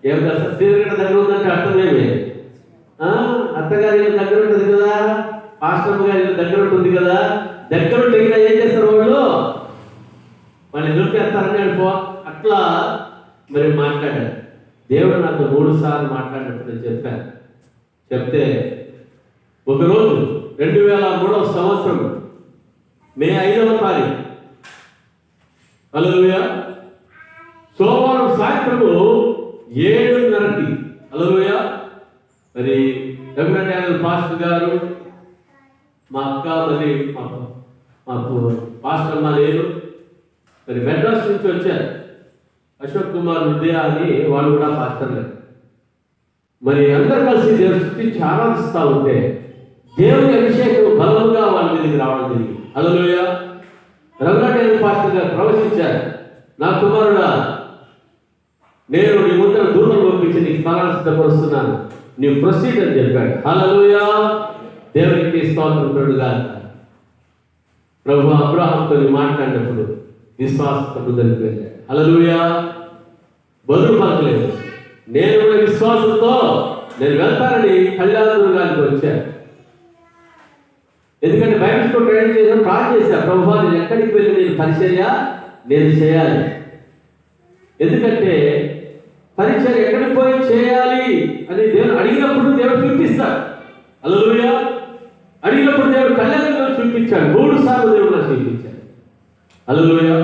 ఏం తెలుసా, శ్రీధర్గట్ట దగ్గర ఉందంటే అర్థమేమి, అత్తగారి దగ్గర ఉంటుంది కదా, పాస్టర్ గారి దగ్గర ఉంటుంది కదా, దగ్గర ఉంటే ఏం చేస్తారు వాళ్ళు దొరికేస్తారని అనుకో. అట్లా మరి మాట్లాడారు. దేవుడు నాకు 3 సార్లు మాట్లాడినప్పుడు నేను చెప్పాను. చెప్తే ఒకరోజు 2003వ సంవత్సరం మే 5వ తారీఖు, హల్లెలూయా, సోమవారం సాయంత్రము 7:30కి, హల్లెలూయా, మరి రంగనాథ్ పాస్టర్ గారు, మా అక్క, మరి మాకు పాస్టర్ అమ్మ లేరు, మరి మెడ్రాస్ నుంచి వచ్చారు. అశోక్ కుమార్ హృదయ అని వాళ్ళు కూడా పాస్టర్లే. మరి అందరు కలిసి దేవుని స్తుతించి ఆరాధిస్తూ ఉంటే దేవుని అభిషేకం బలముగా వాళ్ళ మీదకి రావడం జరిగింది. హల్లెలూయా. రంగనాథ్ పాస్టర్ గారు ప్రవచించారు, నా కుమారుడా, నేను నీ ముందర దూతలు పంపించి నీకు స్థలాన్ని సిద్ధపరుస్తున్నాను, నీవు ప్రొసీడ్ అని చెప్పాడు. హల్లెలూయా. దేవునికి స్తోత్రుడుగా. ప్రభు అబ్రాహాంతో మాట్లాడినప్పుడు విశ్వాసంతో ముందరికి వెళ్ళాడు. హల్లెలూయా. బదులు పలకలేదు. నేను కూడా విశ్వాసంతో నేను వెళ్తానని కళ్యాణదుర్గానికి వచ్చాను. ఎందుకంటే బైబిల్ స్కూల్ ట్రైనింగ్ చేసిన ప్రార్థన చేశాను, ప్రభు నేను ఎక్కడికి వెళ్ళి నేను పరిచర్య నేను చేయాలి. ఎందుకంటే పరిచర్య ఎక్కడికి పోయి చేయాలి అని దేవుడు అడిగినప్పుడు దేవుడు చూపిస్తాడు. హల్లెలూయా. అడిగినప్పుడు దేవుడు కళ్యాణంలో చూపించాడు. 3 సార్లు దేవుడు నాకు చూపించాడు. హల్లెలూయా.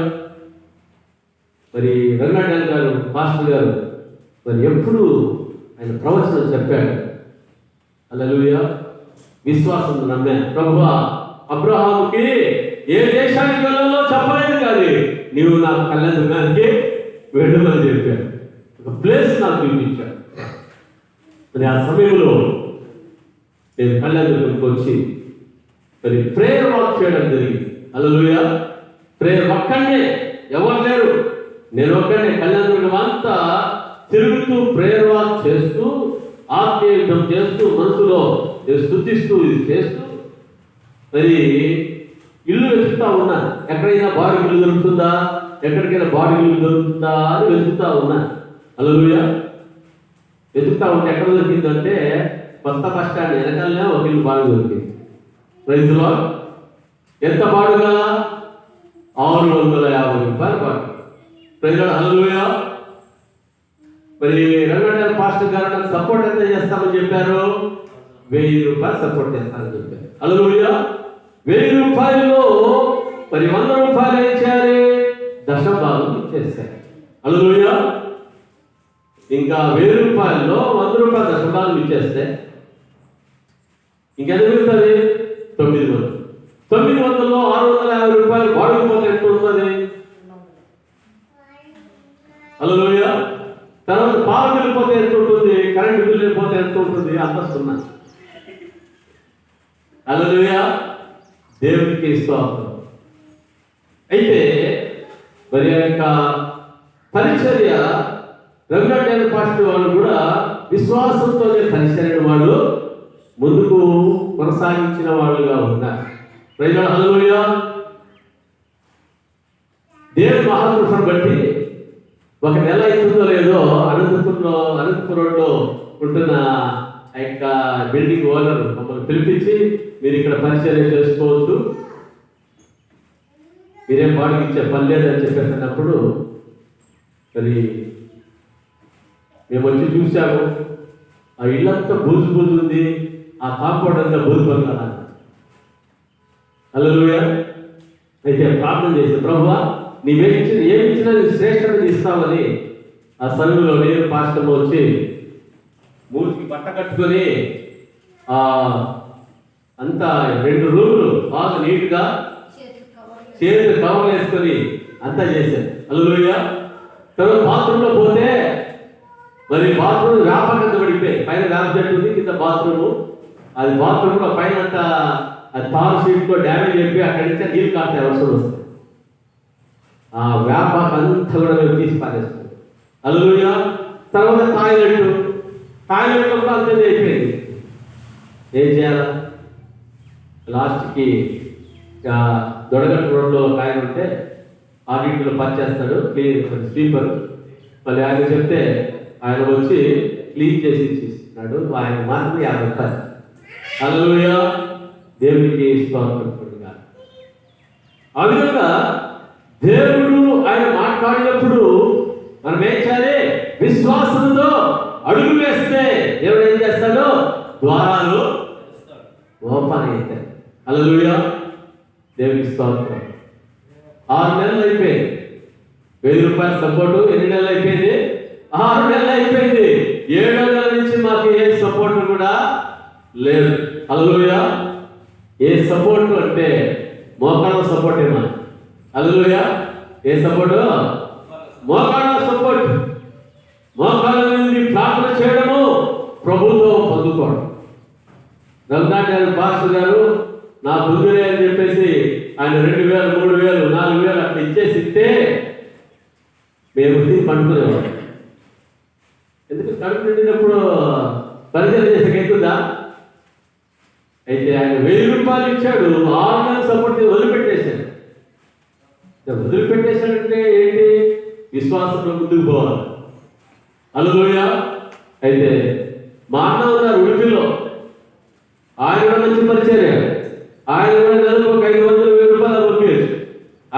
మరి రంగనాథ్ గారు పాస్టర్ గారు మరి ఎప్పుడు ఆయన ప్రవచనం చెప్పాడు. హల్లెలూయా. విశ్వాసం నమ్మాను. ప్రభువా, అబ్రహాముకి ఏ దేశానికి వెళ్ళాలో చెప్పలేదు, కానీ నీవు నాకు కళ్యాణానికి వెళ్ళమని చెప్పాడు. ఒక ప్లేస్ నాకు చూపించాడు. మరి ఆ సమయంలో నేను కళ్యాణదుర్గంకి వచ్చి మరి ప్రేయర్ వాక్ చేయడం జరిగింది. హల్లెలూయా. ప్రేయర్ ఒక్కడే, ఎవరు లేరు, నేను ఒక్కడే కళ్యాణదుర్గం అంతా తిరుగుతూ ప్రేయర్ వాక్ చేస్తూ ఆత్మీయుద్ధం చేస్తూ మనసులో స్తుతిస్తూ ఇది చేస్తూ మరి ఇల్లు వెతుకుతా ఉన్నాను. ఎక్కడైనా బాడీ ఇల్లు దొరుకుతుందా, ఎక్కడికైనా బాడీ ఇల్లు దొరుకుతుందా అని వెతుకుతా ఉన్నాను. హల్లెలూయా. వెతుకుతా ఉంటే ఎక్కడ దొరికిందంటే కొత్త బస్ స్టాండ్ వెనకాలనే ఒక ఇల్లు బాడీ దొరికింది. రైతులో ఎంత బాడుగా 650 రూపాయలు బాడు. ప్రజలు హల్లెలూయా. మరి రంగనాథ్ పాస్టర్ గారు నాకు సపోర్ట్ ఎంత చేస్తామని చెప్పారు? 1000 రూపాయలు సపోర్ట్ చేస్తానని చెప్పారు. హల్లెలూయా. 1000 రూపాయల్లో మరి 100 రూపాయలు ఏం చేయాలి? దశభాగం ఇచ్చేస్తారు. హల్లెలూయా. ఇంకా 1000 రూపాయల్లో 100 రూపాయలు దశభాగం ఇచ్చేస్తే ఇంకెంత మిగులుతుంది? 900. 900లో 650 రూపాయలు వాడుకుపోతే ఎంత ఉంటుంది? హల్లెలూయా. తర్వాత పాలు వెళ్ళిపోతే ఎంత ఉంటుంది? కరెంటు బిల్లు వెళ్ళిపోతే ఎంత ఉంటుంది? అంత సున్నా. హల్లెలూయా. దేవునికి స్తోత్రం. అయితే మరి యొక్క పరిచర్య రంగనాథ్ పాస్టర్ వాళ్ళు కూడా విశ్వాసంతోనే పరిచర్య వాళ్ళు ముందుకు కొనసాగించిన వాళ్ళుగా ఉన్నారు. ప్రజలు హల్లెలూయా. దేవుని మహాకృపను బట్టి ఒక నెల అవుతుందో లేదో అనంతపురంలో ఉంటున్న ఆ యొక్క బిల్డింగ్ ఓనర్ మమ్మల్ని పిలిపించి మీరు ఇక్కడ పరిచయం చేసుకోవచ్చు, మీరేం బాడికి ఇచ్చే పని లేదని చెప్పేసినప్పుడు మరి మేము వచ్చి చూసాము. ఆ ఇల్లంతా బూజు ఉంది, ఆ కాంపౌండ్ అంతా బూజు పడతాను. హల్లెలూయా. అయితే ప్రార్థన చేసి ప్రభువా నీవేమిచ్చిన ఏమిచ్చినా నీకు శ్రేష్టత ఇస్తామని ఆ సరువులో నేను పాస్టర్ వచ్చి మూతికి బట్ట కట్టుకొని అంతా 2 రూములు బాగా నీట్గా చేతులు కవర్ వేసుకొని అంతా చేశాను. హల్లెలూయా. తర్వాత బాత్రూంలో పోతే మరి బాత్రూమ్ వేప కింద పడిపోయి, పైన వేప చెట్టు ఉంది, కింద బాత్రూము. అది బాత్రూంలో పైన అంతా అది తారు షీట్తో డ్యామేజ్ అయిపోయి అక్కడి నుంచి నీళ్ళు కాస్తాయి అవసరం వస్తుంది. ఆ వేప అంతా కూడా మేము తీసి పారేస్తాం. హల్లెలూయా. తర్వాత టాయిలెట్లో కూడా అంతే అయిపోయింది. ఏం చేయాలా? లాస్ట్కి దొడగట్టు రోడ్లో ఒక ఆయన ఉంటే ఆడిట్లో పనిచేస్తాడు, క్లీన్ స్వీపర్. మళ్ళీ ఆయన చెప్తే ఆయన వచ్చి క్లీన్ చేసి ఇచ్చిస్తున్నాడు. ఆయన మాత్రం 50 రూపాయలు. హల్లెలూయా. దేవునికి స్తోత్రం. ఆ విధంగా దేవుడు ఆయన మాట్లాడినప్పుడు మనం ఏం చేయాలి? విశ్వాసంతో అడుగు వేస్తే దేవుడు ఏం చేస్తాడో ద్వారాలు ఓపెన్ అవుతాయి. హల్లెలూయా. దేవునికి స్తోత్రం. 6 నెలలు అయిపోయింది. 1000 రూపాయల సపోర్టు ఎన్ని నెలలు అయిపోయింది? 6 నెలలు అయిపోయింది. 7వ నెల నుంచి మాకు ఏ సపోర్ట్ కూడా లేదు. హల్లెలూయా. ఏ సపోర్టు అంటే మోకాళ్ళ సపోర్ట్ ఏమా? హల్లెలూయా. ఏ సపోర్టు? మోకాళ్ళ సపోర్ట్. మోకాళ్ళ నుండి ప్రార్థన చేయడము, ప్రభుత్వం పొందుకోవడం. రంగనాథ్ పాస్టర్ గారు నా బుద్ధులే అని చెప్పేసి ఆయన 2000, 3000, 4000 అట్లా ఇచ్చేసి ఇస్తే మేము తిని పండుకునేవాడు. ఎందుకు కడుపు నిండినప్పుడు పరిచయం చేసే ఎక్కుదా? అయితే ఆయన 1000 రూపాయలు ఇచ్చాడు. 6 నెలల సపోర్ట్ వదిలిపెట్టేశాడు. వదిలిపెట్టేశాడంటే ఏంటి? విశ్వాసంలో ముందుకు పోవాలి. హల్లెలూయా. అయితే మా అన్న ఉన్నారు ఉడిపిలో, ఆయన కూడా మంచి పరిచయం. ఆయన కూడా నెలకు ఒక 500, 1000 రూపాయలు పంపించు.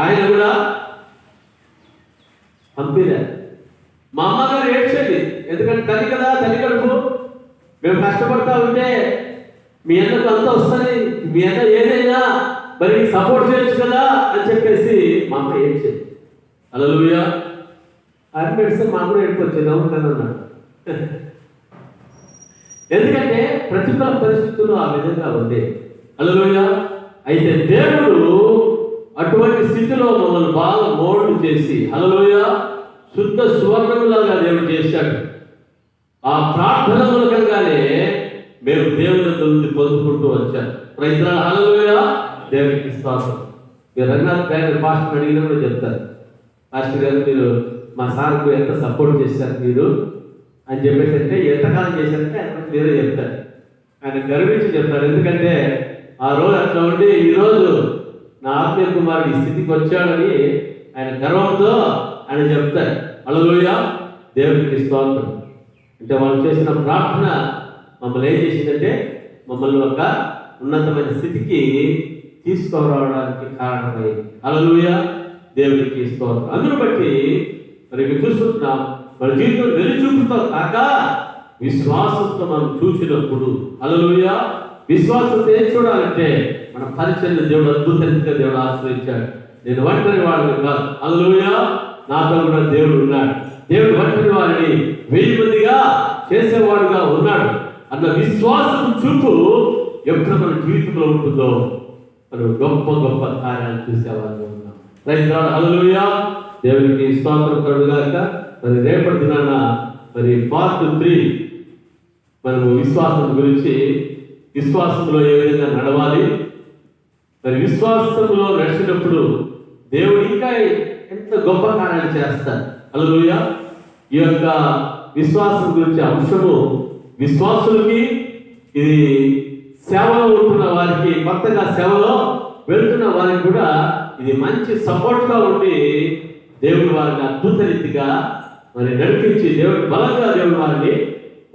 ఆయన కూడా పంపిలే. మా అమ్మగారు ఏడ్చేది, ఎందుకంటే తల్లి కదా, తల్లి కడుపు. మేము కష్టపడతా ఉంటే మీ అన్నకు అంతా వస్తుంది, మీ అన్న ఏదైనా మరి సపోర్ట్ చేయొచ్చు కదా అని చెప్పేసి మా అమ్మ ఏడ్చేది. హల్లెలూయా. ఆయన పెడితే మా అమ్మ ఏడుకొచ్చేది. అవును అన్నాడు. ఎందుకంటే ప్రతికూల పరిస్థితులు ఆ విధంగా ఉంది. హల్లెలూయా. అయితే దేవుడు అటువంటి స్థితిలో మమ్మల్ని బాగా మోల్డ్ చేసి, హల్లెలూయా, శుద్ధ సువర్ణములాగా దేవుడు చేశాడు. ఆ ప్రార్థన మూలకంగానే మేము దేవుని నుండి పొందుకుంటూ వచ్చాం. Praise Lord. హల్లెలూయా. దేవునికి స్తోత్రం. మీరు రంగనాథ్ గారి పాస్టర్ అడిగినా కూడా చెప్తారు, పాస్టర్ గారు మీరు మా సార్కు ఎంత సపోర్ట్ చేశారు మీరు అని చెప్పేసి అంటే ఎంతకాలం చేశారంటే ఆయన క్లియర్గా చెప్తారు. ఆయన గర్వించి చెప్తారు. ఎందుకంటే ఆ రోజు అట్లా ఉండి ఈరోజు నా ఆత్మీయ కుమారుడు ఈ స్థితికి వచ్చాడని ఆయన గర్వంతో ఆయన చెప్తారు. హల్లెలూయా, దేవుడికి స్తోత్రం. అంటే వాళ్ళు చేసిన ప్రార్థన మమ్మల్ని ఏం చేసిందంటే మమ్మల్ని ఒక ఉన్నతమైన స్థితికి తీసుకురావడానికి కారణమైంది. హల్లెలూయా, దేవుడికి స్తోత్రం. అందును బట్టి మరి చూస్తున్నాం మన జీవితం వెలుచూపుతో కాక విశ్వాసంతో మనం చూసినప్పుడు, హల్లెలూయా, విశ్వాసంతో ఏం చూడాలంటే మన పరిచయం దేవుడు అద్భుతంగా దేవుడు ఆశ్రయించాడు. నేను ఒంటరి వాడిని కాదు, హల్లెలూయా, నాతో కూడా దేవుడు ఉన్నాడు. దేవుడు ఒంటరి వారిని 1000 మందిగా చేసేవాడుగా ఉన్నాడు అన్న విశ్వాసం చూపు ఎప్పుడు మన జీవితంలో ఉంటుందో మనం గొప్ప గొప్ప కార్యాలు చూసేవాళ్ళు ఉన్నాం. ప్రైజ్ లార్డ్, హల్లెలూయా, దేవునికి స్తోత్రం కలుగుగాక. మరి రేపటి దినాన మరి పార్ట్ 3 మనము విశ్వాసం గురించి, విశ్వాసంలో ఏ విధంగా నడవాలి, మరి విశ్వాసంలో నడిచినప్పుడు దేవుడు ఇంకా ఎంత గొప్ప కార్యాలు చేస్తారు. హల్లెలూయా, ఈ యొక్క విశ్వాసం గురించి అంశము విశ్వాసులకి, ఇది సేవలో ఉంటున్న వారికి, కొత్తగా సేవలో వెళ్తున్న వారికి కూడా ఇది మంచి సపోర్ట్గా ఉండి దేవుడు వారిని అద్భుత రీతిగా మరి నడిపించి దేవుడు బలంగా దేవుడు వారిని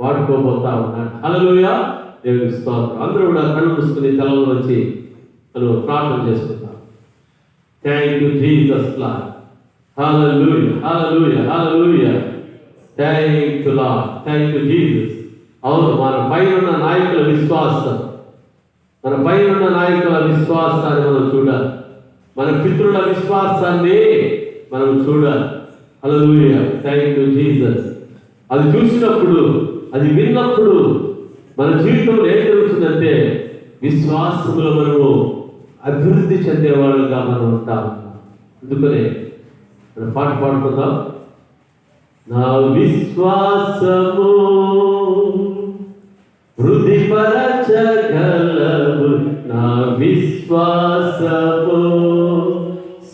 వాడుకోబోతా ఉన్నాడు. హల్లెలూయా, దేవునికి స్తోత్రం. అందరూ కూడా కళ్ళు మూసుకుని తలలో వచ్చి మనం ప్రార్థన చేసుకుంటాం. Thank you Jesus lord. Hallelujah, hallelujah, hallelujah. Thank you lord, thank you Jesus. అవును, మన పైన నాయకుల విశ్వాసం, మన పైన నాయకుల విశ్వాసాన్ని మనం చూడాలి. మన పితృల విశ్వాసాన్ని మనం చూడాలి. హల్లెలూయా, థ్యాంక్ యూ జీసస్. అది చూసినప్పుడు, అది విన్నప్పుడు మన జీవితంలో ఏం జరుగుతుందంటే విశ్వాసములో మనము అభివృద్ధి చెందేవాళ్ళుగా మనం ఉంటాం. అందుకనే మనం పాట పాడుకుందాం. నా విశ్వాసము వృద్ధిపరచగలవు, నా విశ్వాసము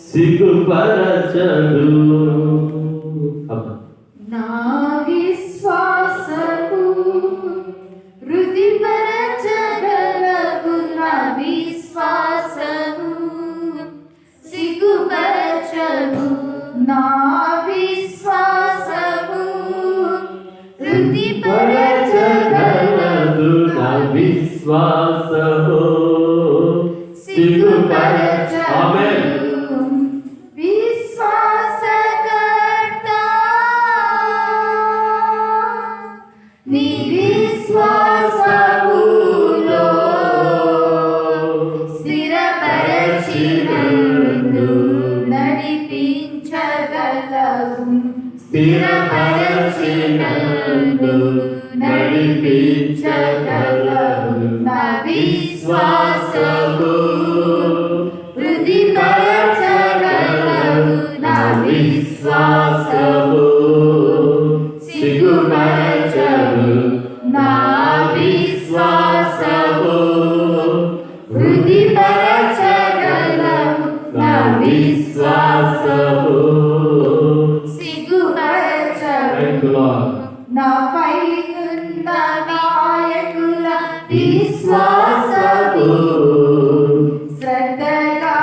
సిగ్గుపరచదు. నా విశ్వాసము వృద్ధిపరచగలవు, నా విశ్వాసము సిగ్గుపరచదు. నా విశ్వాసము వృద్ధిపరచగలదు, నా విశ్వాసము సిగ్గుపరచదు. ఆమేన్. నీ విశ్వాసములో స్థిరపరచి నన్ను నడిపించగలవు, స్థిరపరచి నన్ను నడిపించగలవు. నా విశ్వాసము వృద్ధిపరచగలవు, నా విశ్వాసము సిగ్గుపరచదు. నా విశ్వాసము వృద్ధిపరచగలవు, నా విశ్వాసము సిగ్గుపరచదు. నా పైనున్న నాయకుల విశ్వాసము శ్రద్ధగా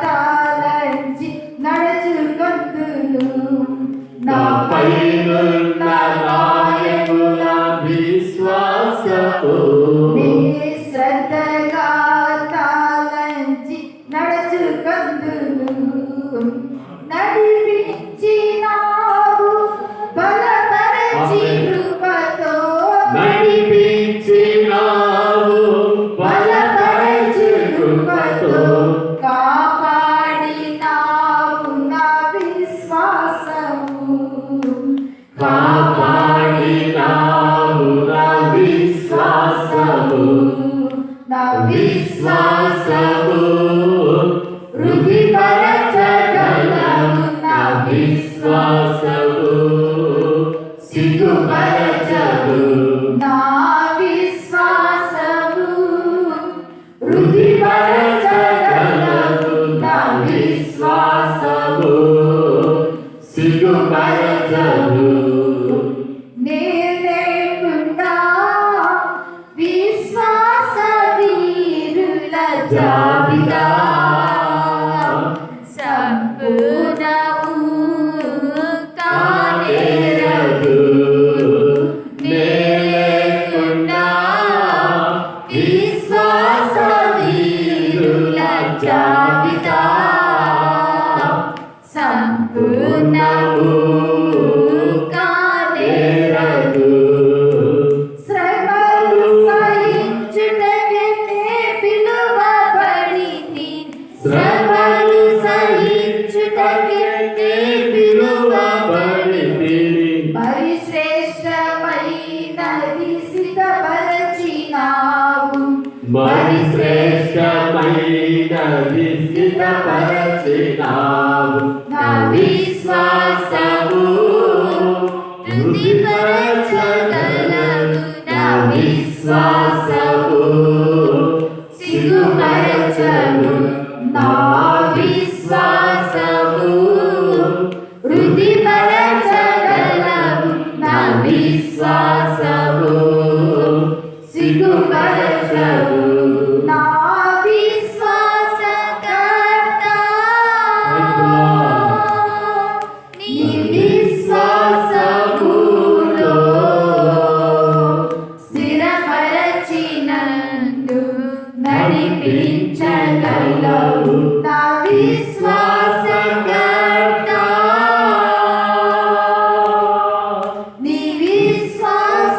తాళంచి నడుచుకొందును. నా పైనున్న నాయకుల విశ్వాసము శ్రద్ధగా తాళంచి నడుచుకొందును. నడిపించినావు బలపరచి కృపతో, నడిపించినావు బలపరచి కృపతో కాపాడినావు నా విశ్వాసము, కాపాడినావు నా విశ్వాసము, నా విశ్వాసము వృద్ధిపరచగలవు, నా విశ్వాసము సిగ్గుపరచదు. నా విశ్వాసము మరి శ్రేష్టమైనది సిద్ధపరచినావు. నా విశ్వాసము తృప్తిపరచగలవు. నా విశ్వాసము సిగ్గుపరచను. నా విశ్వాసము వృద్ధిపరచగలవు. నా విశ్వాసము సిగ్గుపరచను. నా విశ్వాసకర్త నీ విశ్వాసములో స్థిరపరచినందు నడిపించగలవు. నా విశ్వాసకర్త నీ విశ్వాసములో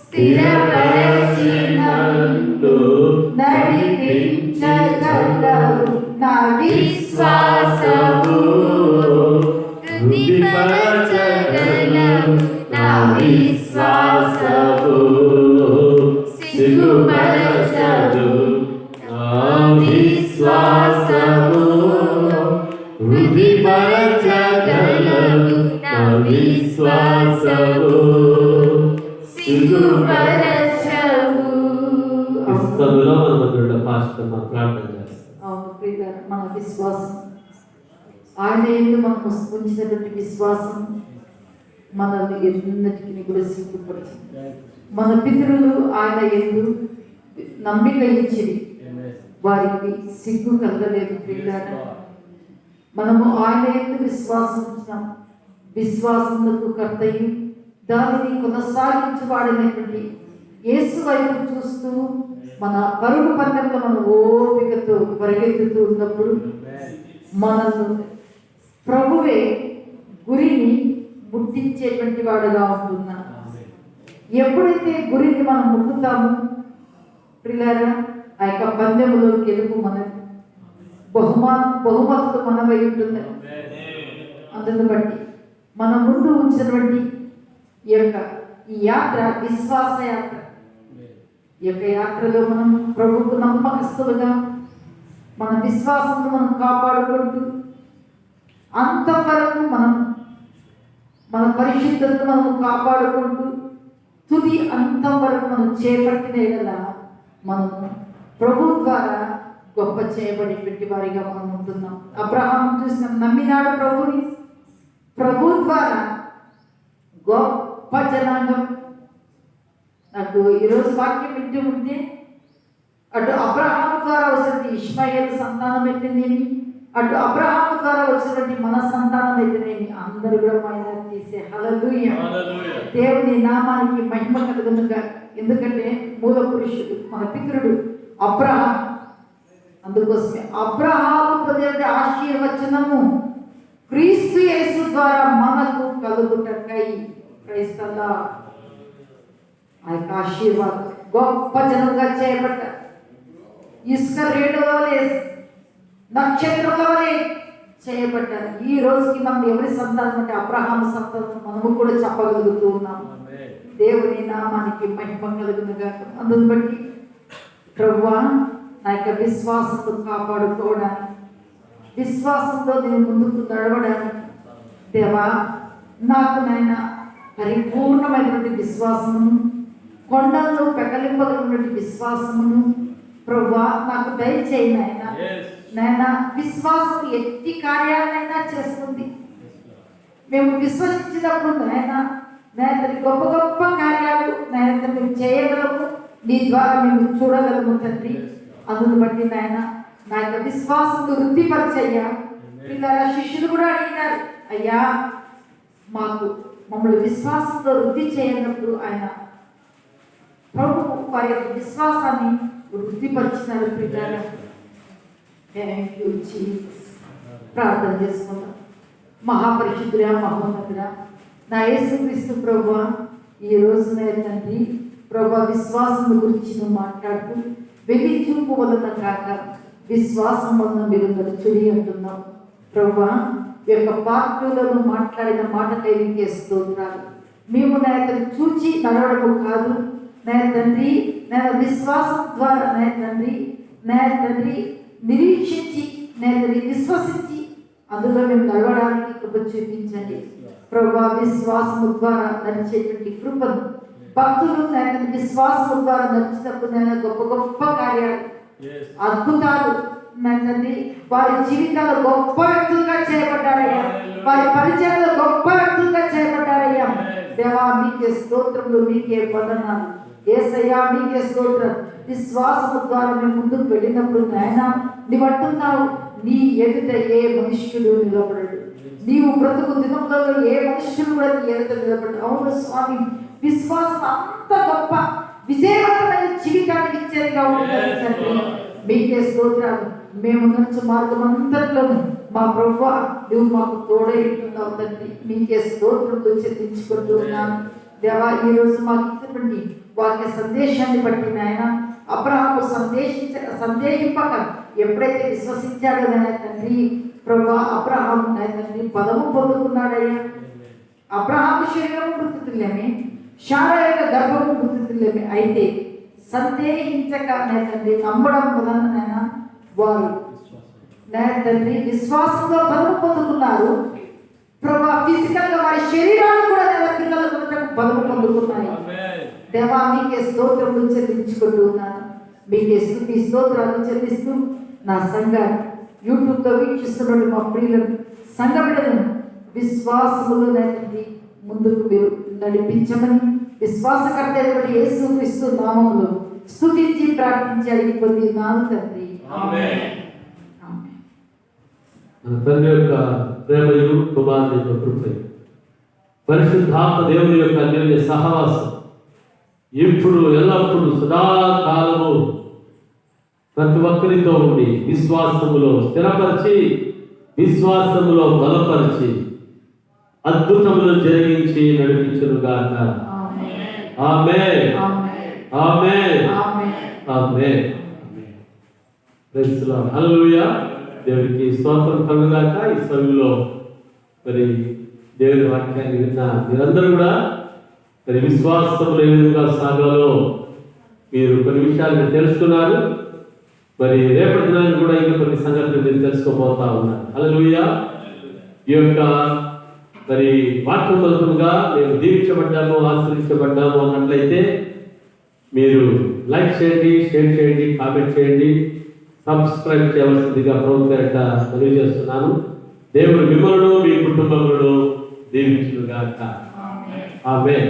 స్థిరపరచినందు నడిపించగలవు. నా విశ్వాసము వృద్ధిపరచగలవు. నా విశ్వాసము సిగ్గుపరచదు. నా విశ్వాసము వృద్ధిపరచగలవు. నా విశ్వాసము సిగ్గుపరచవు. క్రిస్తులో మనకు పాస్టర్ మనం ప్రార్థన చేస్తాం. అవును ప్రియులారా, మన విశ్వాసం ఆయన యందు మనం ఉంచినటువంటి విశ్వాసం మనల్ని ఎన్నటికీ కూడా సిగ్గుపరిచింది. మన పితరులు ఆయన యందు నమ్మిక ఇచ్చిరి, వారికి సిగ్గు కలగలేదు. ప్రియులారా, మనము ఆయన యందు విశ్వాసం ఉంచినాం. విశ్వాసములకు కర్తయు దానిని కొనసాగించబడినటువంటి యేసు వైపు చూస్తూ మన పరుగు పందెంలో మనం ఓపికతో పరిగెత్తుతూ ఉన్నప్పుడు మనల్ని ప్రభువే గురిని ముట్టించేటువంటి వాడుగా ఉంటున్నా. ఎప్పుడైతే గురిని మనం ముట్టుతామో ప్రియులారా, ఆ యొక్క పందెములో గెలుపు మనది, బహుమతులు మనవై ఉంటుంది. అందును బట్టి మన ముందు ఉంచినటువంటి ఈ యాత్ర విశ్వాస యాత్ర. ఈ యొక్క యాత్రలో మనం ప్రభువుకు నమ్మకస్తులుగా మన విశ్వాసంను మనం కాపాడుకుంటూ అంతవరకు మనం మన పరిశుద్ధతను మనం కాపాడుకుంటూ తుది అంతం వరకు మనం చేపట్టిన ఎడల మనము ప్రభు ద్వారా గొప్ప చేయబడేటువంటి వారిగా మనం ఉంటున్నాం. అబ్రహాం చూసిన నమ్మినాడు ప్రభుని, ప్రభు ద్వారా గొప్ప జనాంగం. నాకు ఈరోజు వాక్యం వింటూ ఉంటే అటు అబ్రహాము ద్వారా వచ్చినటువంటి ఇష్మాయేలు సంతానం అయితేనేమి, అటు అబ్రహాము ద్వారా వచ్చినటువంటి మన సంతానం అయితేనేమి, అందరూ కూడా మైనారిటీ తీసే హల్లెలూయా. దేవుని నామానికి మహిమ కలుగునుగా. ఎందుకంటే మూల పురుషుడు మన పితరుడు అబ్రహాం. అందుకోసమే అబ్రహాము పొందిన ఆశీర్వచనము క్రీస్తు యేసు ద్వారా మనకు కలుగుటకై క్రైస్తవులా ఆ యొక్క ఆశీర్వాదం గొప్ప జనంగా చేయబడ్డారు. ఇసుక రేణుల వలె నక్షత్రాల వలె చేయబడ్డారు. ఈ రోజుకి మనం ఎవరి సంతానం అంటే అబ్రహాము సంతానం మనము కూడా చెప్పగలుగుతూ ఉన్నాము. దేవుని నామానికి మహిమ కలుగునుగా. అందుని బట్టి ప్రభువా, నా యొక్క విశ్వాసంతో కాపాడుకోవడానికి, విశ్వాసంతో నేను ముందుకు నడవడానికి దేవా నాకు నాయన పరిపూర్ణమైనటువంటి విశ్వాసమును, కొండలను పెకలింపగలిగినటువంటి విశ్వాసమును ప్రభువా నాకు దయచేయి నాయన. నాయన విశ్వాసం ఎట్టి కార్యాలైనా చేస్తుంది. మేము విశ్వసించినప్పుడు నాయన గొప్ప గొప్ప కార్యాలు నాయన మేము చేయగలము, నీ ద్వారా మేము చూడగలము తండ్రి. అందును బట్టి నాయన నా యొక్క విశ్వాసంతో వృద్ధిపరచయ్యా. పిల్లల శిష్యులు కూడా అడిగినారు, అయ్యా మమ్మల్ని విశ్వాసంతో వృద్ధి చేయనప్పుడు ఆయన ప్రభు వారి యొక్క విశ్వాసాన్ని వృద్ధిపరిచినారు. పిల్లల థ్యాంక్ యూ జీసస్. ప్రార్థన చేసుకుందాం. మహాపరిశుద్ధుడా, మహోన్నతుడా, నా యేసుక్రీస్తు ప్రభువా, ఈ రోజున తండ్రి ప్రభు విశ్వాసం గురించి నువ్వు మాట్లాడుతూ వెలి చూపు వలన కాక విశ్వాసం వలన మీరు నడుచుడి అంటున్నావు. ప్రభువా, ఈ యొక్క పాఠ్యులను మాట్లాడిన మాటకై నీకే స్తోత్రాలు. మేము నా తండ్రి చూచి నడవడము కాదు నా తండ్రి, నా విశ్వాసం ద్వారా నా తండ్రి నిరీక్షించి నా తండ్రి విశ్వసించి అందులో మేము నడవడానికి కృప చూపించండి ప్రభువా. విశ్వాసము ద్వారా నడిచేటువంటి కృపను భక్తులు నా తండ్రి విశ్వాసము ద్వారా నడిచినప్పుడు నేను గొప్ప గొప్ప కార్యాలు అద్భుతాలు నా తండ్రి వారి జీవితాల్లో గొప్ప వ్యక్తులుగా చేయబడ్డారయ్యా, వారి పరిచయంలో గొప్ప వ్యక్తులుగా చేయబడ్డారయ్యా. దేవా మీకే స్తోత్రములు, మీకే వందనాలు యేసయ్యా, మీకే స్తోత్రం. విశ్వాసము ద్వారా మేము ముందుకు వెళ్ళినప్పుడు నాయన నీవు అంటున్నావు, నీ ఎదుట ఏ మనుష్యుడు నిలబడడు, నీవు బ్రతుకు దినంలో ఏ మనుష్యుడు కూడా నీ ఎదుట నిలబడడు. అవును స్వామి, విశ్వాసం అంత గొప్ప విజయవంతమైన జీవితానికి ఇచ్చేదిగా ఉంటుంది తండ్రి. మీకే స్తోత్రాలు. మేము నడుచు మార్గం అంతట్లోనూ మా ప్రభువా నువ్వు మాకు తోడై ఉంటున్నావు తండ్రి. మీకే స్తోత్రంతో చెల్లించుకుంటూ ఉన్నాను దేవా. ఈ రోజు మాకు ఇచ్చినటువంటి వాక్య సందేశాన్ని బట్టి నాయన అబ్రహాము సందేహింపక ఎప్పుడైతే విశ్వసించాడో నాయన తండ్రి ప్రభువా, అబ్రహాము నాయన తండ్రి పదము పొందుకున్నాడయ్యా. అబ్రహాము శరీరం గుర్తులేమే, శారా యొక్క గర్భము గుర్తులేమే. అయితే సందేహించక నాయన తండ్రి నమ్మడం వలన నాయన వారు నాయన తండ్రి విశ్వాసంతో బలం పొందుకున్నారు ప్రభా. ఫిజికల్ గా వారి శరీరాలు కూడా పిల్లలకు బలం పొందుకున్నాయి దేవా. మీకే స్తోత్రములు చెల్లించుకుంటూ ఉన్నాను. మీకే స్తుతి స్తోత్రాలు చెల్లిస్తూ నా సంఘాన్ని యూట్యూబ్లో వీక్షిస్తున్న మా ప్రియులను సంఘ బిడ్డలను విశ్వాసములు నాయన ముందుకు మీరు నడిపించమని విశ్వాసకర్త యేసుక్రీస్తు నామములో స్తుతించి ప్రార్థించి అడిగి పొందినాను తండ్రి. ఆమేన్. మన తండ్రి యొక్క ప్రేమయు కుమారుని యొక్క కృపయు పరిశుద్ధాత్మ దేవుని యొక్క అన్యోన్య సహవాసం ఇప్పుడు ఎల్లప్పుడూ సదాకాలము ప్రతి ఒక్కరితో ఉండి విశ్వాసములో స్థిరపరిచి విశ్వాసములో బలపరిచి అద్భుతములు జరిగించి నడిపించునుగాక. Amen. Amen. Amen. Praise the Lord. Hallelujah. దేవుడికి స్తోత్రం కలుగుగాక. ఈ సమయంలో మరి దేవుని వాక్యాన్ని విన్న మీరందరూ కూడా మరి విశ్వాసంలో ఏ విధంగా సాగాలో మీరు కొన్ని విషయాలు మీరు తెలుసుకున్నారు. మరి రేపటి దినాన్ని కూడా ఇంకా కొన్ని సంగతులు మీరు తెలుసుకోబోతా ఉన్నారు. హల్లెలూయా. ఈ యొక్క మరి వాక్యం మూలకంగా మేము దీవించబడ్డాము, ఆశీర్వదించబడ్డాము అన్నట్లయితే మీరు లైక్ చేయండి, షేర్ చేయండి, కామెంట్ చేయండి, సబ్స్క్రైబ్ చేయవలసిందిగా ప్రభుత్వ పేరిట మనవి చేస్తున్నాను. దేవుడు మిమ్మల్ని మీ కుటుంబములను దీవించునుగాక. ఆమేన్.